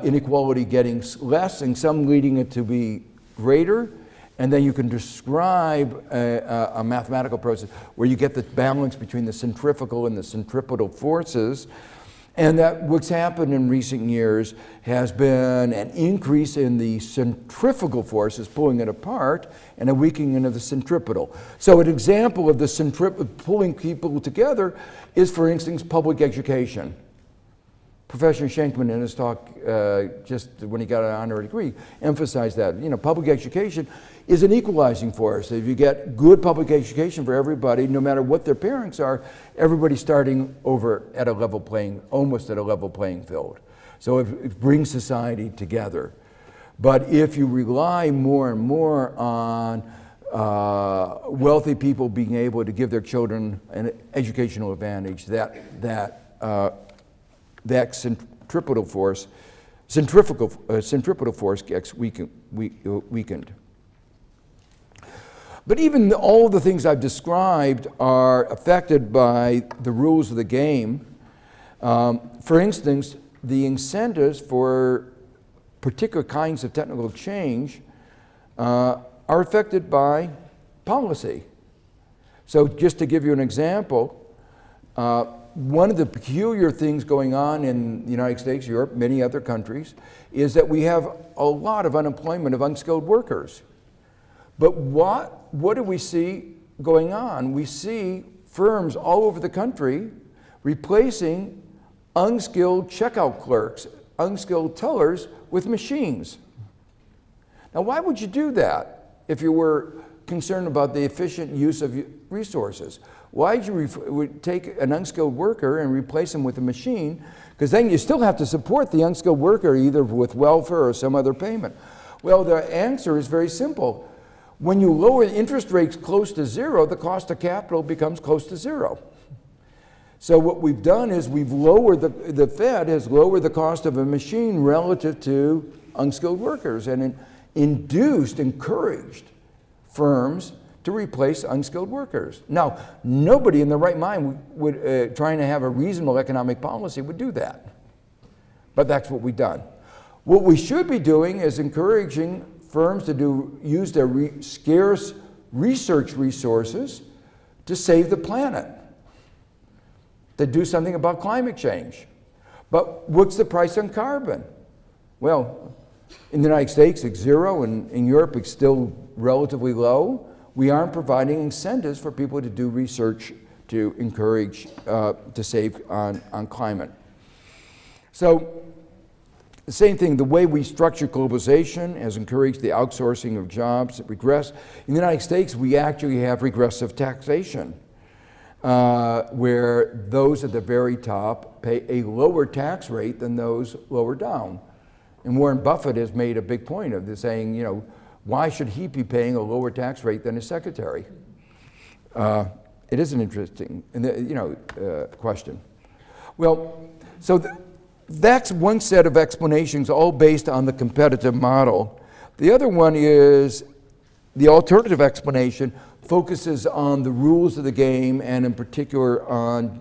inequality getting less and some leading it to be greater. And then you can describe a mathematical process where you get the balance between the centrifugal and the centripetal forces. And that what's happened in recent years has been an increase in the centrifugal forces pulling it apart and a weakening of the centripetal. So an example of the pulling people together is, for instance, public education. Professor Schenkman in his talk just when he got an honorary degree emphasized that, public education is an equalizing force. If you get good public education for everybody, no matter what their parents are, everybody's starting over at almost at a level playing field. So it brings society together. But if you rely more and more on wealthy people being able to give their children an educational advantage, that centripetal force gets weakened. But even all the things I've described are affected by the rules of the game. For instance, the incentives for particular kinds of technical change are affected by policy. So just to give you an example, one of the peculiar things going on in the United States, Europe, many other countries, is that we have a lot of unemployment of unskilled workers. But what do we see going on? We see firms all over the country replacing unskilled checkout clerks, unskilled tellers with machines. Now, why would you do that if you were concerned about the efficient use of resources? Why'd you take an unskilled worker and replace him with a machine? Because then you still have to support the unskilled worker either with welfare or some other payment. Well, the answer is very simple. When you lower interest rates close to zero, the cost of capital becomes close to zero. So what we've done is we've lowered, the Fed has lowered the cost of a machine relative to unskilled workers and encouraged firms to replace unskilled workers. Now, nobody in their right mind would, trying to have a reasonable economic policy would do that. But that's what we've done. What we should be doing is encouraging firms to use their scarce research resources to save the planet, to do something about climate change. But what's the price on carbon? Well, in the United States, it's zero, and in Europe, it's still relatively low. We aren't providing incentives for people to do research to encourage, to save on climate. So, the same thing, the way we structure globalization has encouraged the outsourcing of jobs that regress. In the United States, we actually have regressive taxation, where those at the very top pay a lower tax rate than those lower down. And Warren Buffett has made a big point of this, saying, why should he be paying a lower tax rate than his secretary? It is an interesting, question. Well, so that's one set of explanations, all based on the competitive model. The other one is the alternative explanation focuses on the rules of the game and in particular on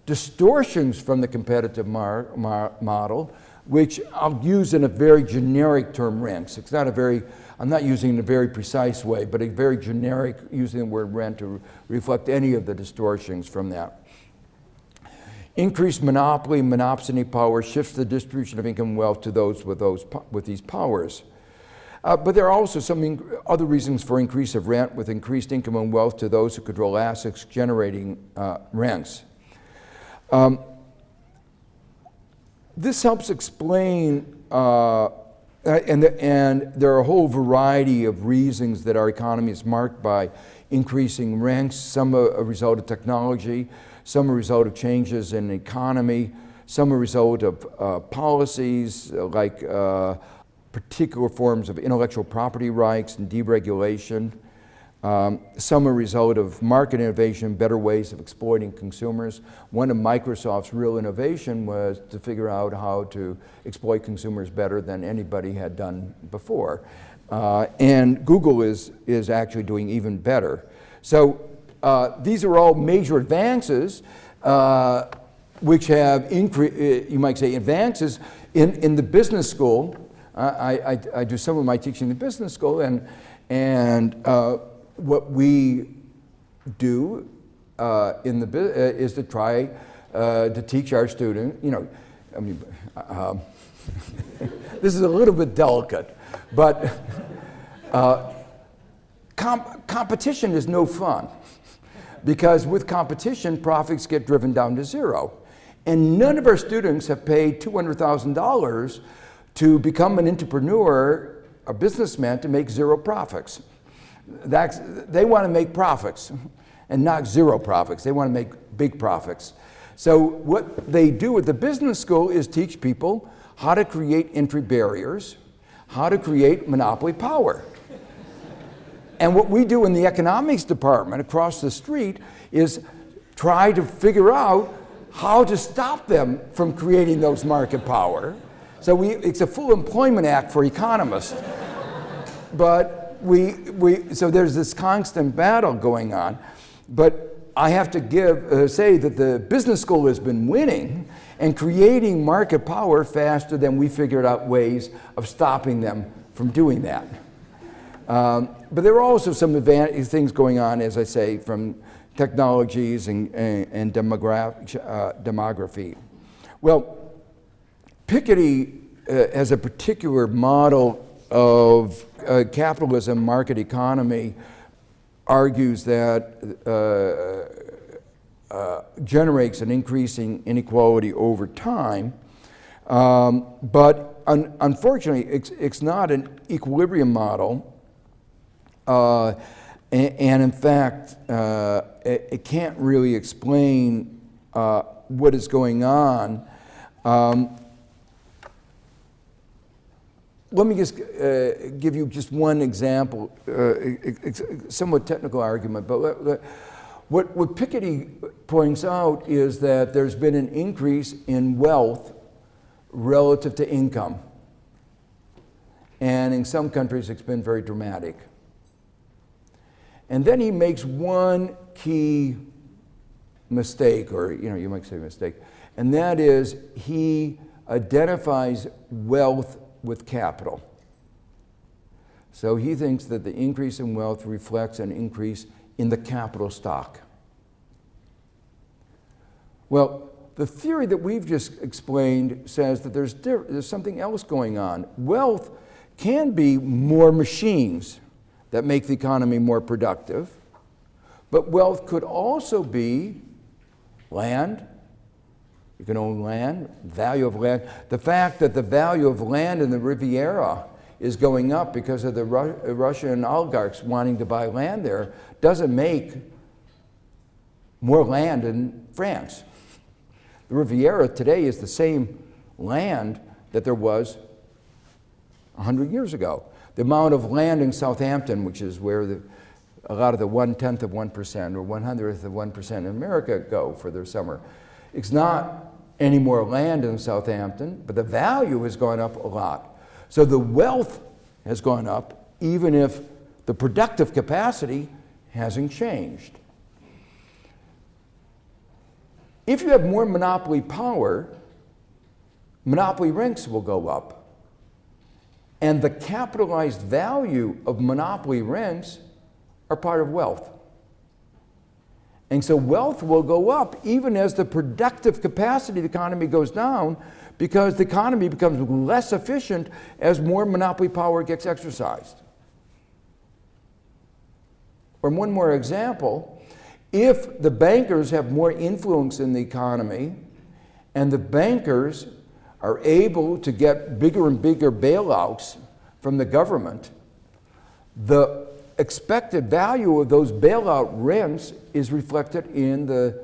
distortions from the competitive model, which I'll use in a very generic term, rents. It's not I'm not using it in a very precise way, but a very generic, using the word rent to reflect any of the distortions from that. Increased monopoly, monopsony power shifts the distribution of income and wealth to those with these powers. But there are also some other reasons for increase of rent, with increased income and wealth to those who control assets generating rents. This helps explain, and there are a whole variety of reasons that our economy is marked by increasing rents, some a result of technology, some a result of changes in the economy, some a result of policies like particular forms of intellectual property rights and deregulation, some a result of market innovation, better ways of exploiting consumers. One of Microsoft's real innovation was to figure out how to exploit consumers better than anybody had done before. And Google is actually doing even better. So these are all major advances which have you might say advances in the business school. I do some of my teaching in the business school, and what we do is to try to teach our students. This is a little bit delicate, but competition is no fun, because with competition, profits get driven down to zero. And none of our students have paid $200,000 to become an entrepreneur, a businessman, to make zero profits. They want to make profits and not zero profits. They want to make big profits. So what they do at the business school is teach people how to create entry barriers, how to create monopoly power. And what we do in the economics department across the street is try to figure out how to stop them from creating those market power. So it's a full employment act for economists. But so there's this constant battle going on. But I have to say that the business school has been winning and creating market power faster than we figured out ways of stopping them from doing that. But there are also some things going on, as I say, from technologies and demography. Well, Piketty has a particular model of capitalism, market economy, argues that generates an increasing inequality over time. But unfortunately, it's not an equilibrium model. And in fact, it can't really explain what is going on. Let me just give you just one example, somewhat technical argument, but what Piketty points out is that there's been an increase in wealth relative to income. And in some countries, it's been very dramatic. And then he makes one key mistake, or you might say mistake, and that is he identifies wealth with capital. So he thinks that the increase in wealth reflects an increase in the capital stock. Well, the theory that we've just explained says that there's something else going on. Wealth can be more machines that make the economy more productive, but wealth could also be land. You can own land, value of land. The fact that the value of land in the Riviera is going up because of the Russian oligarchs wanting to buy land there doesn't make more land in France. The Riviera today is the same land that there was 100 years ago. The amount of land in Southampton, which is where a lot of the 1/10 of 1% or 100th of 1% in America go for their summer, it's not any more land in Southampton, but the value has gone up a lot. So the wealth has gone up, even if the productive capacity hasn't changed. If you have more monopoly power, monopoly rents will go up. And the capitalized value of monopoly rents are part of wealth. And so wealth will go up even as the productive capacity of the economy goes down, because the economy becomes less efficient as more monopoly power gets exercised. Or one more example, if the bankers have more influence in the economy and the bankers are able to get bigger and bigger bailouts from the government, the expected value of those bailout rents is reflected in the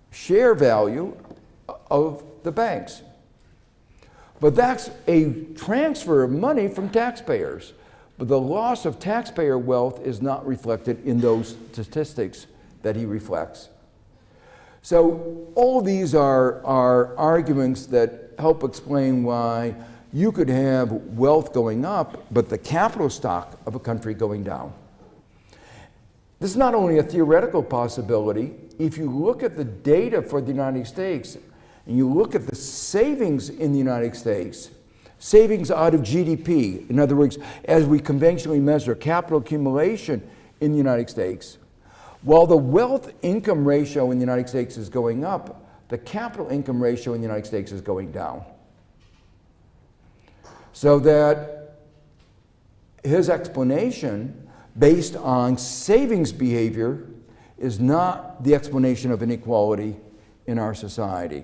share value of the banks. But that's a transfer of money from taxpayers. But the loss of taxpayer wealth is not reflected in those statistics that he reflects. So all these are arguments that help explain why you could have wealth going up, but the capital stock of a country going down. This is not only a theoretical possibility. If you look at the data for the United States, and you look at the savings in the United States, savings out of GDP, in other words, as we conventionally measure capital accumulation in the United States, while the wealth income ratio in the United States is going up, the capital income ratio in the United States is going down. So that his explanation, based on savings behavior, is not the explanation of inequality in our society.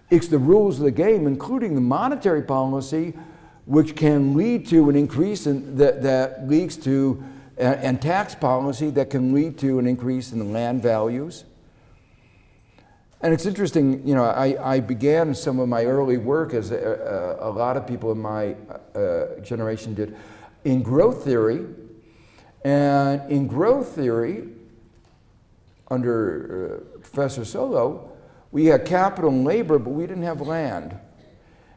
It's the rules of the game, including the monetary policy, which can lead to an increase that leads to and tax policy that can lead to an increase in the land values. And it's interesting, you know, I began some of my early work, as a lot of people in my generation did, in growth theory. And in growth theory, under Professor Solow, we had capital and labor, but we didn't have land.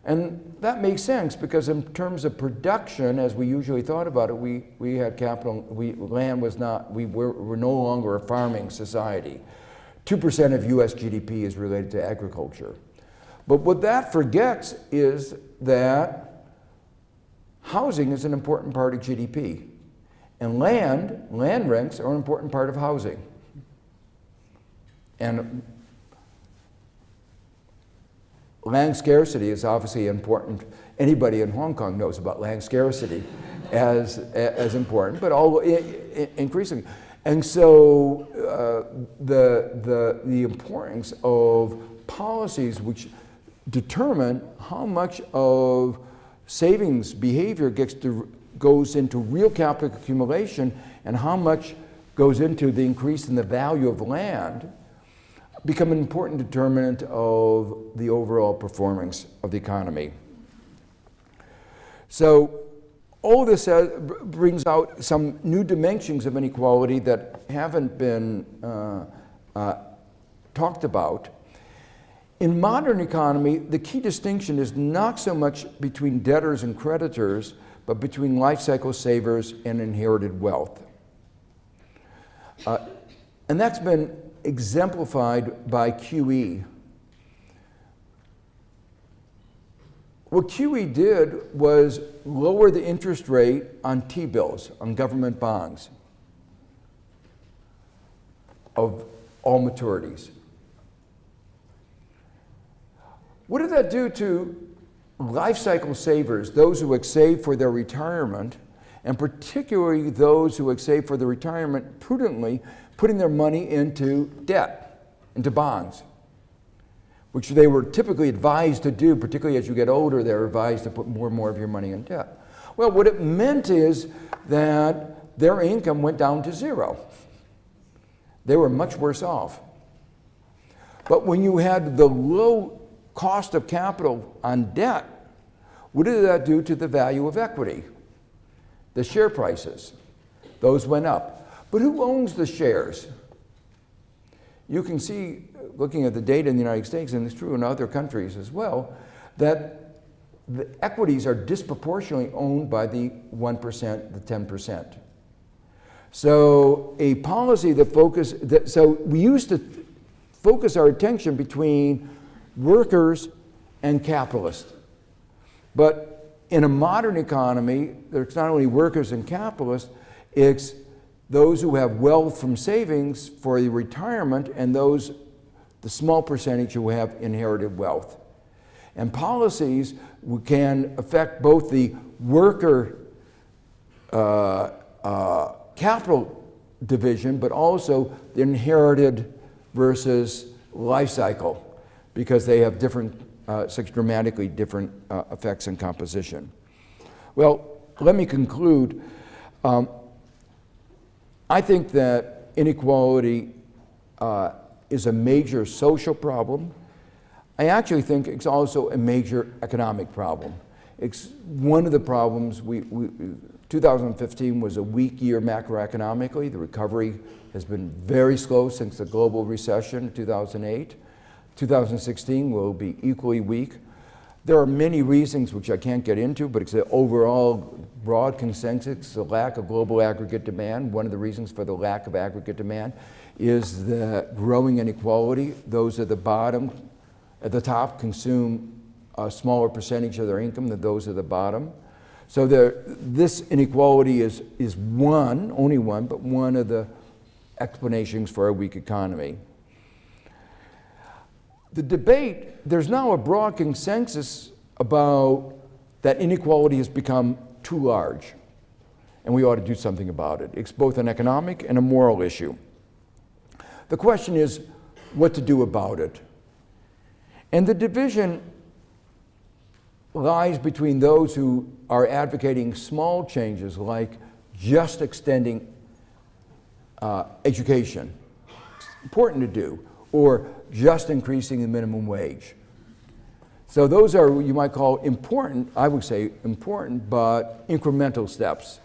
And that makes sense, because in terms of production, as we usually thought about it, we had capital, land was not, we're no longer a farming society. 2% of US GDP is related to agriculture. But what that forgets is that housing is an important part of GDP. And land rents are an important part of housing. And land scarcity is obviously important. Anybody in Hong Kong knows about land scarcity as important, but all increasingly. And so the importance of policies which determine how much of savings behavior goes into real capital accumulation and how much goes into the increase in the value of land become an important determinant of the overall performance of the economy. So all this brings out some new dimensions of inequality that haven't been talked about. In modern economy, the key distinction is not so much between debtors and creditors, but between life cycle savers and inherited wealth. And that's been exemplified by QE. What QE did was lower the interest rate on T-bills, on government bonds of all maturities. What did that do to life cycle savers, those who had saved for their retirement, and particularly those who had saved for their retirement prudently, putting their money into debt, into bonds, which they were typically advised to do, particularly as you get older, they're advised to put more and more of your money in debt. Well, what it meant is that their income went down to zero. They were much worse off. But when you had the low cost of capital on debt, what did that do to the value of equity? The share prices, those went up. But who owns the shares? You can see, looking at the data in the United States, and it's true in other countries as well, that the equities are disproportionately owned by the 1%, the 10%. So a policy that so we used to focus our attention between workers and capitalists. But in a modern economy, there's not only workers and capitalists, it's those who have wealth from savings for the retirement and those, the small percentage who have inherited wealth. And policies can affect both the worker capital division, but also the inherited versus life cycle, because they have different, such dramatically different effects and composition. Well, let me conclude. I think that inequality is a major social problem. I actually think it's also a major economic problem. It's one of the problems 2015 was a weak year macroeconomically. The recovery has been very slow since the global recession of 2008. 2016 will be equally weak. There are many reasons which I can't get into, but it's an overall broad consensus, the lack of global aggregate demand. One of the reasons for the lack of aggregate demand is the growing inequality. Those at the bottom, at the top, consume a smaller percentage of their income than those at the bottom. So this inequality is one, only one, but one of the explanations for a weak economy. The debate, there's now a broad consensus about that inequality has become too large, and we ought to do something about it. It's both an economic and a moral issue. The question is what to do about it. And the division lies between those who are advocating small changes, like just extending education. It's important to do. Or just increasing the minimum wage. So those are what you might call important, I would say important, but incremental steps.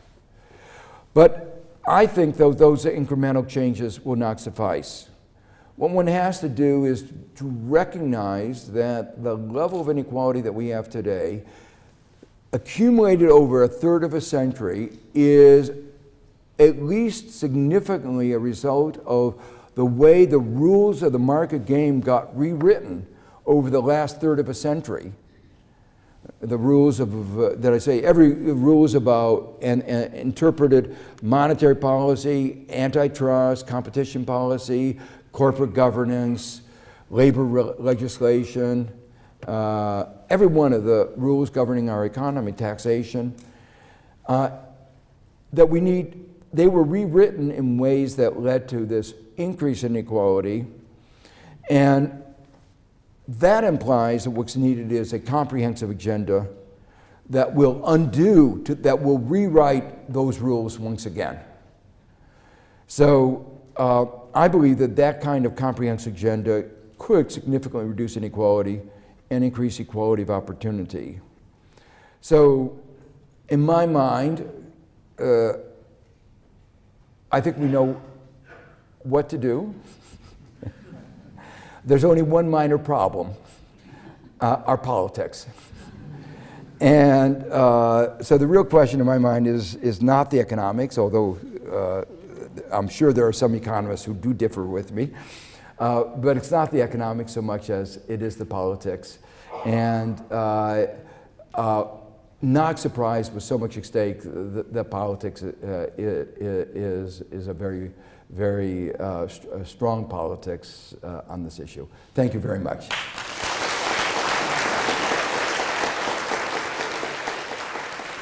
But I think those incremental changes will not suffice. What one has to do is to recognize that the level of inequality that we have today, accumulated over a third of a century, is at least significantly a result of the way the rules of the market game got rewritten over the last third of a century. The rules of, that I say, every rules about and interpreted monetary policy, antitrust, competition policy, corporate governance, labor legislation, every one of the rules governing our economy, taxation, that we need, they were rewritten in ways that led to this increase in inequality, and that implies that what's needed is a comprehensive agenda that will undo, that will rewrite those rules once again. So I believe that that kind of comprehensive agenda could significantly reduce inequality and increase equality of opportunity. So in my mind, I think we know what to do. There's only one minor problem, our politics. And so the real question in my mind is not the economics, although I'm sure there are some economists who do differ with me, but it's not the economics so much as it is the politics. And not surprised with so much at stake that politics is a very, very strong politics on this issue. Thank you very much.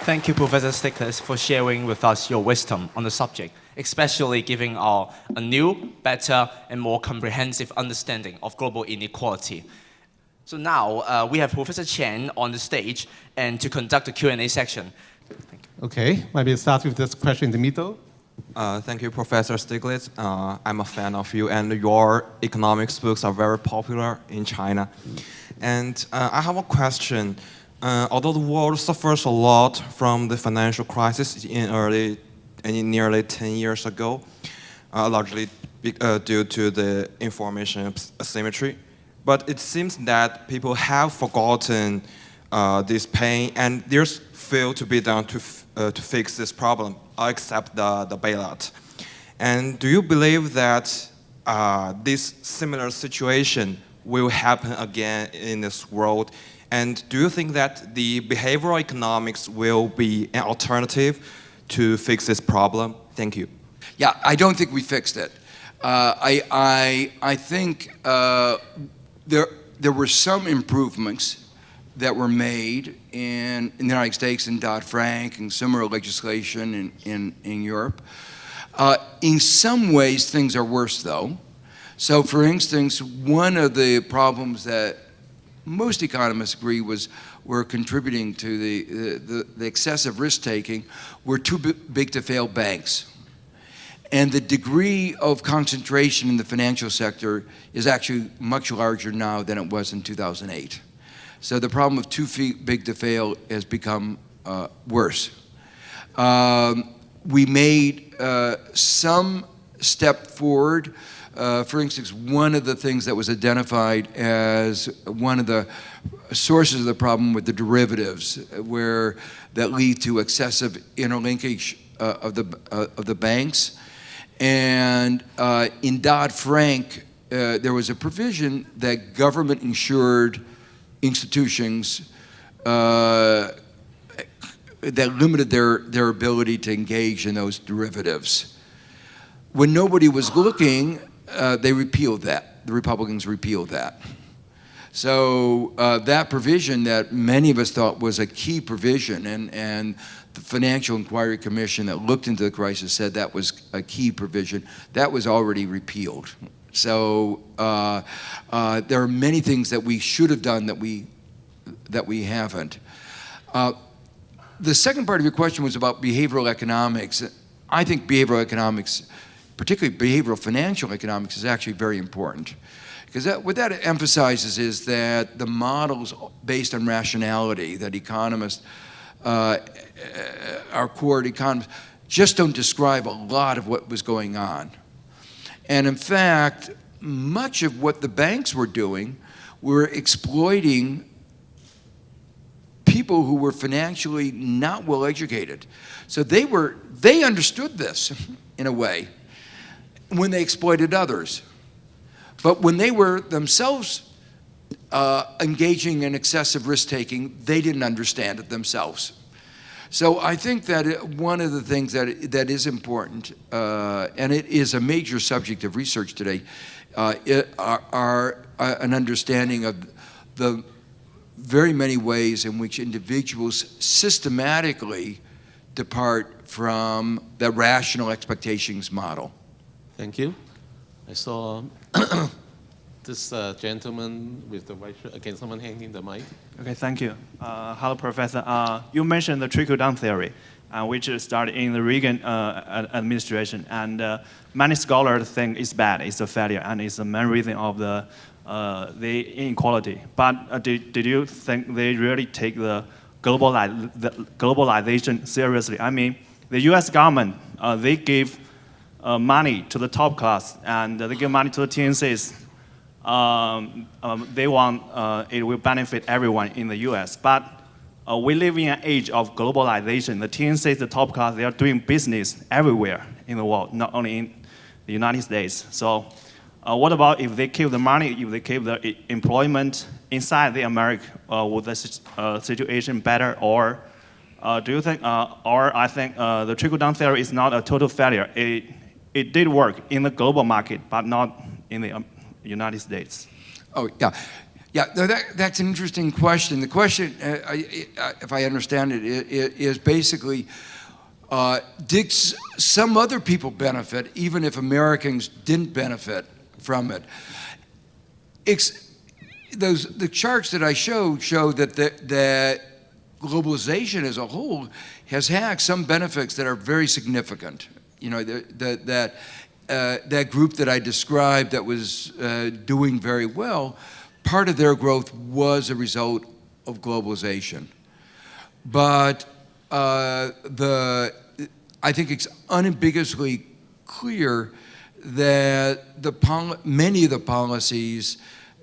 Thank you, Professor Stiglitz, for sharing with us your wisdom on the subject, especially giving a new, better, and more comprehensive understanding of global inequality. So now we have Professor Chen on the stage and to conduct the Q&A section. Thank you. Okay, maybe start with this question in the middle. Thank you, Professor Stiglitz. I'm a fan of you, and your economics books are very popular in China. And I have a question. Although the world suffers a lot from the financial crisis in nearly 10 years ago, largely due to the information asymmetry, but it seems that people have forgotten this pain, and there's little to be done to fix this problem, except the bailout. And do you believe that this similar situation will happen again in this world? And do you think that the behavioral economics will be an alternative to fix this problem? Thank you. Yeah, I don't think we fixed it. I think there were some improvements that were made in the United States in Dodd-Frank and similar legislation in Europe. In some ways, things are worse, though. So, for instance, one of the problems that most economists agree were contributing to the excessive risk-taking were too big to fail banks. And the degree of concentration in the financial sector is actually much larger now than it was in 2008. So the problem of too big to fail has become worse. We made some step forward. For instance, one of the things that was identified as one of the sources of the problem with the derivatives, that lead to excessive interlinkage of the banks. And in Dodd-Frank, there was a provision that government-insured institutions that limited their ability to engage in those derivatives. When nobody was looking, they repealed that. The Republicans repealed that. So that provision that many of us thought was a key provision, and the Financial Inquiry Commission that looked into the crisis said that was a key provision, that was already repealed. So there are many things that we should have done that we haven't. The second part of your question was about behavioral economics. I think behavioral economics particularly behavioral financial economics, is actually very important. Because what that emphasizes is that the models based on rationality that economists, our core economists, just don't describe a lot of what was going on. And in fact, much of what the banks were doing were exploiting people who were financially not well educated. So they understood this in a way when they exploited others. But when they were themselves engaging in excessive risk-taking, they didn't understand it themselves. So I think that one of the things that is important, and it is a major subject of research today, are an understanding of the very many ways in which individuals systematically depart from the rational expectations model. Thank you. I saw this gentleman with the white shirt. Again, someone hanging the mic. Okay, thank you. Hello, Professor. You mentioned the trickle-down theory, which started in the Reagan administration, and many scholars think it's bad, it's a failure, and it's the main reason of the inequality. But did you think they really take the globalization seriously? I mean, the U.S. government, they give money to the top class, and they give money to the TNCs. They want it will benefit everyone in the U.S. But we live in an age of globalization. The TNCs, the top class, they are doing business everywhere in the world, not only in the United States. So what about if they keep the money, if they keep the employment inside the America, would the situation better? Or do you think, or I think the trickle-down theory is not a total failure. It did work in the global market, but not in the United States. Oh, yeah. Yeah, that's an interesting question. The question, if I understand it, is basically, did some other people benefit, even if Americans didn't benefit from it? The charts that I showed show that the globalization as a whole has had some benefits that are very significant. You know, that group that I described that was doing very well, part of their growth was a result of globalization. But I think it's unambiguously clear that many of the policies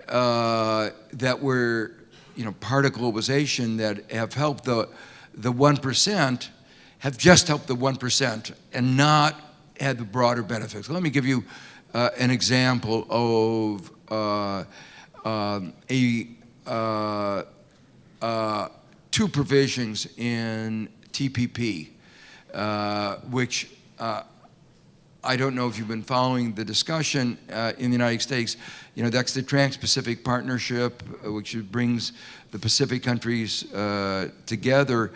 that were, part of globalization that have helped the 1% have just helped the 1% and not had the broader benefits. Let me give you an example of two provisions in TPP, which I don't know if you've been following the discussion in the United States. That's the Trans-Pacific Partnership, which brings the Pacific countries together.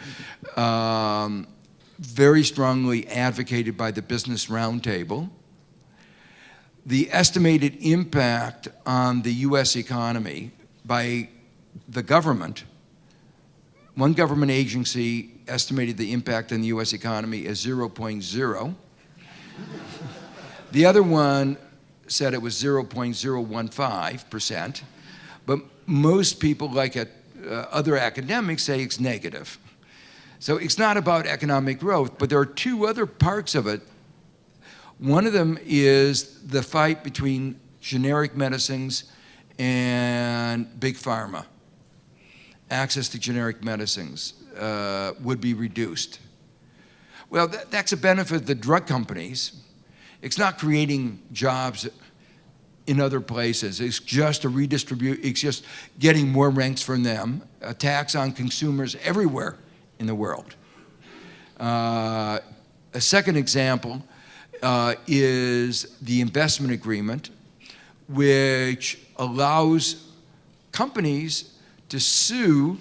Very strongly advocated by the Business Roundtable. The estimated impact on the U.S. economy by the government, one government agency estimated the impact on the U.S. economy as 0.0. The other one said it was 0.015%, but most people, like other academics, say it's negative. So it's not about economic growth, but there are two other parts of it. One of them is the fight between generic medicines and big pharma. Access to generic medicines would be reduced. Well, that's a benefit of the drug companies. It's not creating jobs in other places. It's just it's just getting more ranks from them, a tax on consumers everywhere in the world. A second example is the investment agreement, which allows companies to sue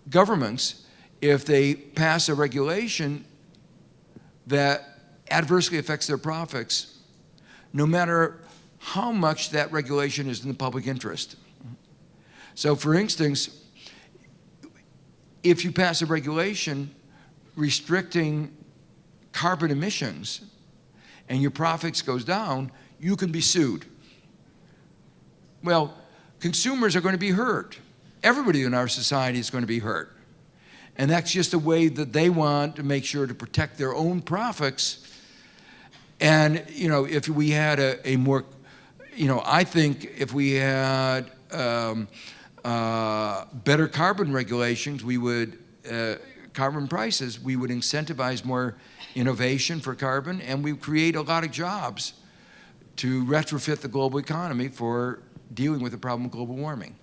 governments if they pass a regulation that adversely affects their profits, no matter how much that regulation is in the public interest. So for instance, if you pass a regulation restricting carbon emissions and your profits goes down, you can be sued. Well, consumers are going to be hurt. Everybody in our society is going to be hurt. And that's just a way that they want to make sure to protect their own profits. And, you know, if we had a more, you know, I think if we had better carbon regulations, we would, carbon prices, we would incentivize more innovation for carbon, and we create a lot of jobs to retrofit the global economy for dealing with the problem of global warming.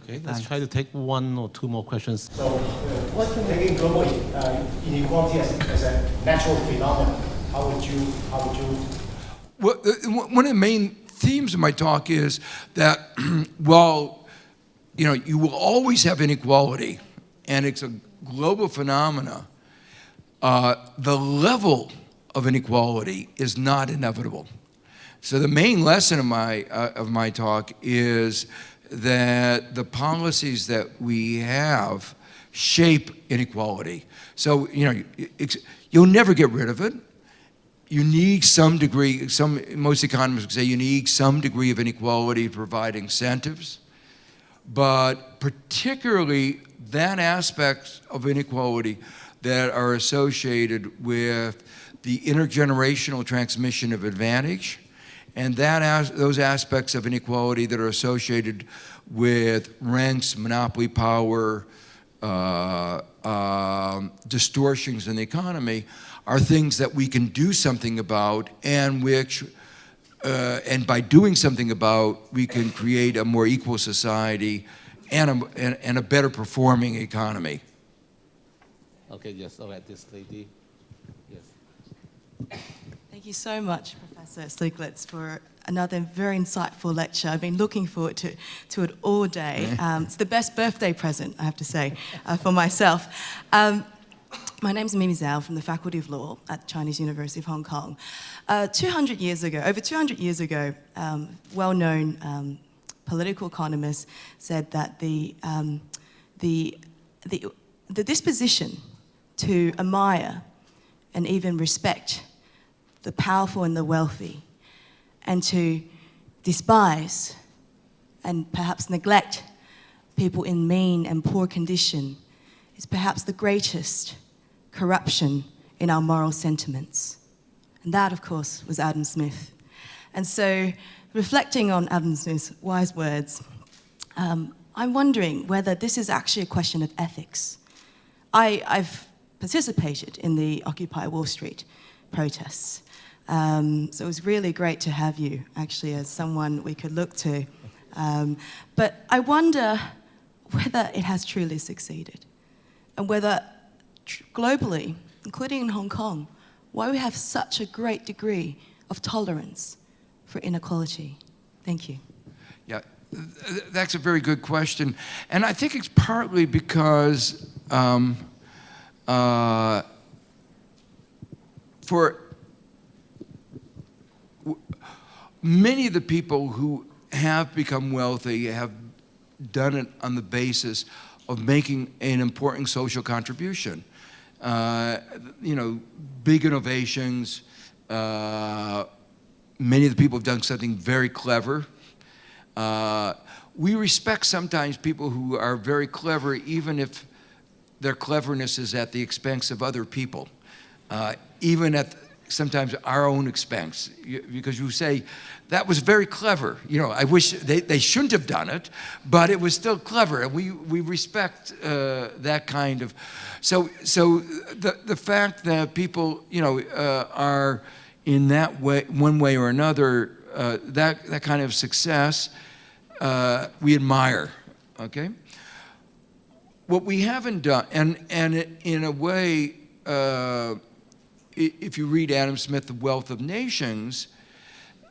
Okay, let's try to take one or two more questions. So, taking global inequality as a natural phenomenon, how would you? Well, one of the main themes of my talk is that while, you know, you will always have inequality, and it's a global phenomena, the level of inequality is not inevitable. So the main lesson of my talk is that the policies that we have shape inequality. So, you know, you'll never get rid of it. You need some degree, most economists would say you need some degree of inequality to provide incentives. But particularly that aspects of inequality that are associated with the intergenerational transmission of advantage, and those aspects of inequality that are associated with rents, monopoly power, distortions in the economy, are things that we can do something about, and which, and by doing something about, we can create a more equal society and a better performing economy. Okay, yes, all right, this lady. Yes. Thank you so much, Professor Stiglitz, for another very insightful lecture. I've been looking forward to it all day. It's the best birthday present, I have to say, for myself. My name is Mimi Zhao from the Faculty of Law at Chinese University of Hong Kong. Over 200 years ago, well-known political economists said that the disposition to admire and even respect the powerful and the wealthy, and to despise and perhaps neglect people in mean and poor condition is perhaps the greatest corruption in our moral sentiments. And that, of course, was Adam Smith. And so, reflecting on Adam Smith's wise words, I'm wondering whether this is actually a question of ethics. I've participated in the Occupy Wall Street protests. So it was really great to have you, actually, as someone we could look to. But I wonder whether it has truly succeeded, and whether globally, including in Hong Kong, why we have such a great degree of tolerance for inequality. Thank you. Yeah, that's a very good question. And I think it's partly because for many of the people who have become wealthy have done it on the basis of making an important social contribution. You know, big innovations. Many of the people have done something very clever. We respect sometimes people who are very clever, even if their cleverness is at the expense of other people, even at sometimes our own expense, because you say, that was very clever. You know, I wish they shouldn't have done it, but it was still clever, and we respect that kind of. So the fact that people, you know, are in that way, one way or another, that kind of success, we admire. Okay. What we haven't done, and in a way, if you read Adam Smith, The Wealth of Nations,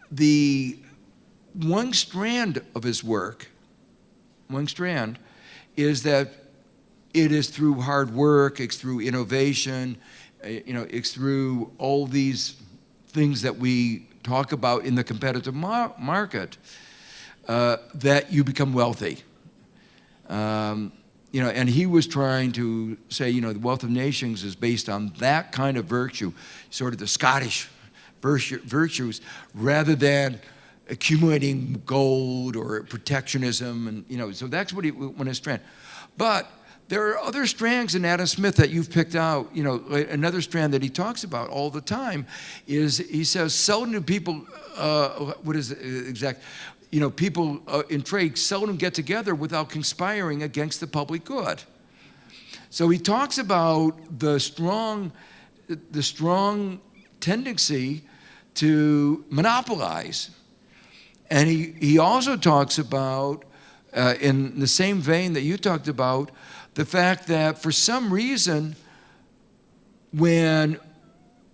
the one strand of his work, is that it is through hard work, it's through innovation, you know, it's through all these things that we talk about in the competitive market that you become wealthy. You know, and he was trying to say, you know, the Wealth of Nations is based on that kind of virtue, sort of the Scottish virtues rather than accumulating gold or protectionism, and so that's what one is strand. But there are other strands in Adam Smith that you've picked out. Another strand that he talks about all the time is, he says, seldom do people, what is it exact? People in trade seldom get together without conspiring against the public good. So he talks about the strong tendency to monopolize. And he also talks about, in the same vein that you talked about, the fact that for some reason, when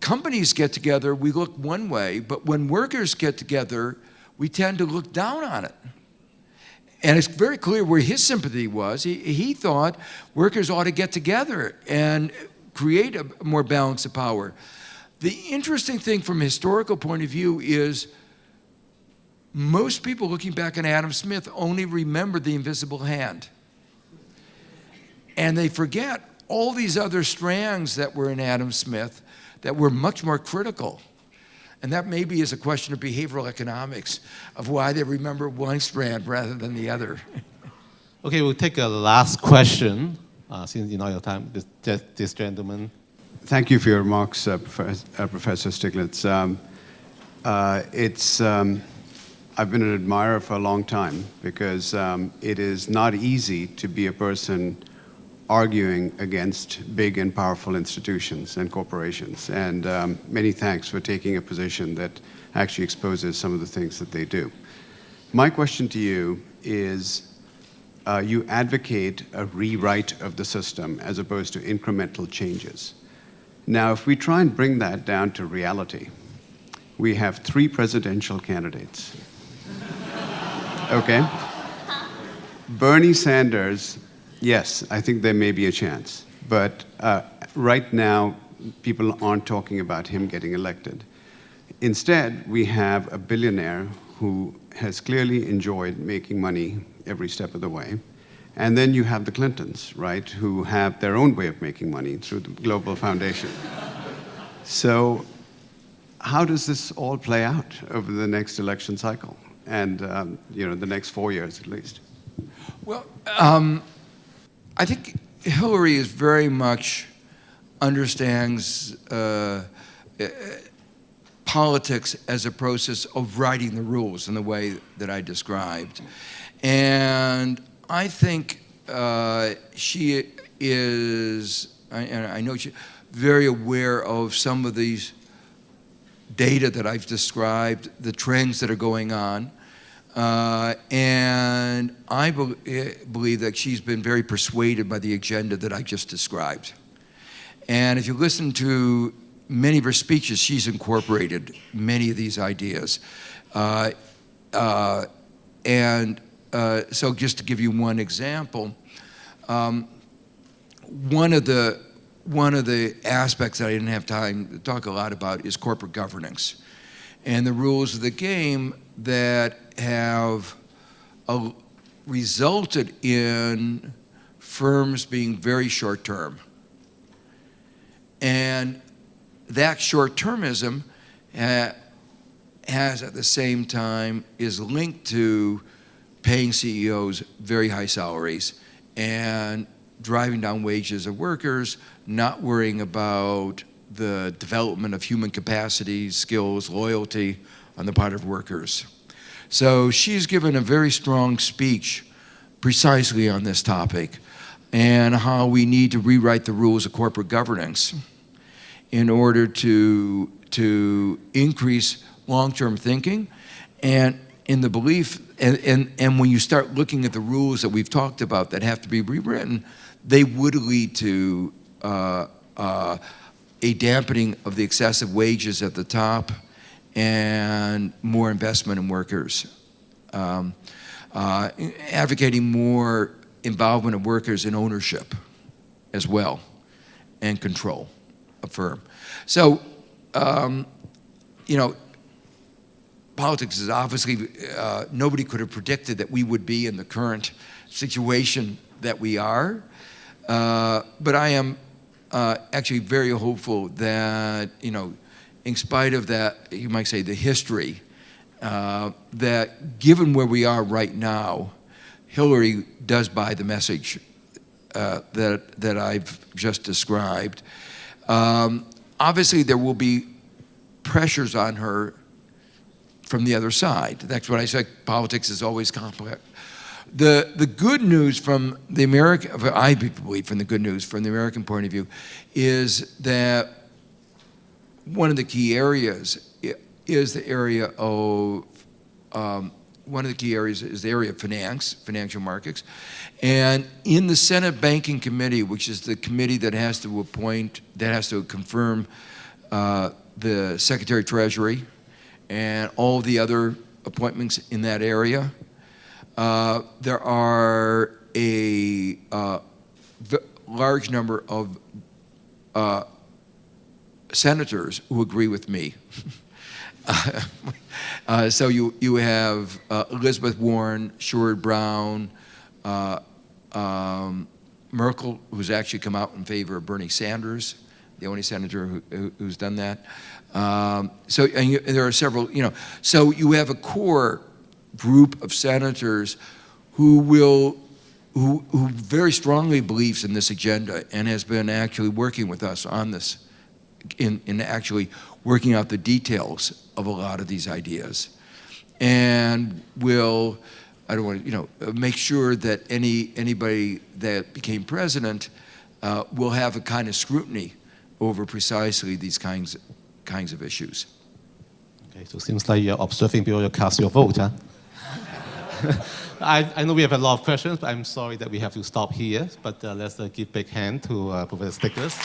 companies get together, we look one way, but when workers get together, we tend to look down on it. And it's very clear where his sympathy was. He thought workers ought to get together and create a more balance of power. The interesting thing from a historical point of view is most people looking back on Adam Smith only remember the invisible hand. And they forget all these other strands that were in Adam Smith that were much more critical. And that maybe is a question of behavioral economics, of why they remember one strand rather than the other. Okay, we'll take a last question, since you know your time, this gentleman. Thank you for your remarks, Professor Stiglitz. I've been an admirer for a long time because it is not easy to be a person arguing against big and powerful institutions and corporations. And many thanks for taking a position that actually exposes some of the things that they do. My question to you is, you advocate a rewrite of the system as opposed to incremental changes. Now, if we try and bring that down to reality, we have 3 presidential candidates. Okay? Bernie Sanders, yes, I think there may be a chance. But right now, people aren't talking about him getting elected. Instead, we have a billionaire who has clearly enjoyed making money every step of the way. And then you have the Clintons, right, who have their own way of making money through the Global Foundation. So how does this all play out over the next election cycle? And the next 4 years at least? Well, I think Hillary is very much understands politics as a process of writing the rules in the way that I described. And I think she is, and I know she's very aware of some of these data that I've described, the trends that are going on. And I believe that she's been very persuaded by the agenda that I just described. And if you listen to many of her speeches, she's incorporated many of these ideas. So just to give you one example, one of the aspects that I didn't have time to talk a lot about is corporate governance and the rules of the game that have resulted in firms being very short-term. And that short-termism has at the same time is linked to paying CEOs very high salaries and driving down wages of workers, not worrying about the development of human capacities, skills, loyalty on the part of workers. So she's given a very strong speech precisely on this topic and how we need to rewrite the rules of corporate governance in order to increase long-term thinking, and in the belief, and when you start looking at the rules that we've talked about that have to be rewritten, they would lead to a dampening of the excessive wages at the top and more investment in workers. Advocating more involvement of workers in ownership as well and control a firm. So, politics is obviously, nobody could have predicted that we would be in the current situation that we are. But I am actually very hopeful that, in spite of that, you might say, the history, that given where we are right now, Hillary does buy the message that I've just described. Obviously, there will be pressures on her from the other side. That's what I said. Politics is always complex. The good news from the American, I believe from the good news from the American point of view, is that one of the key areas is the area of finance, financial markets, and in the Senate Banking Committee, which is the committee that has to confirm the Secretary of Treasury and all the other appointments in that area. There are a large number of senators who agree with me. So you have Elizabeth Warren, Sherrod Brown, Merkel, who's actually come out in favor of Bernie Sanders, the only senator who's done that. So there are several, so you have a core group of senators who very strongly believes in this agenda and has been actually working with us on this, in actually working out the details of a lot of these ideas, and will, I don't want to, make sure that anybody that became president will have a kind of scrutiny over precisely these kinds of issues. Okay, so it seems like you're observing before you cast your vote, huh? I know we have a lot of questions, but I'm sorry that we have to stop here. But let's give a big hand to Professor Stiglitz.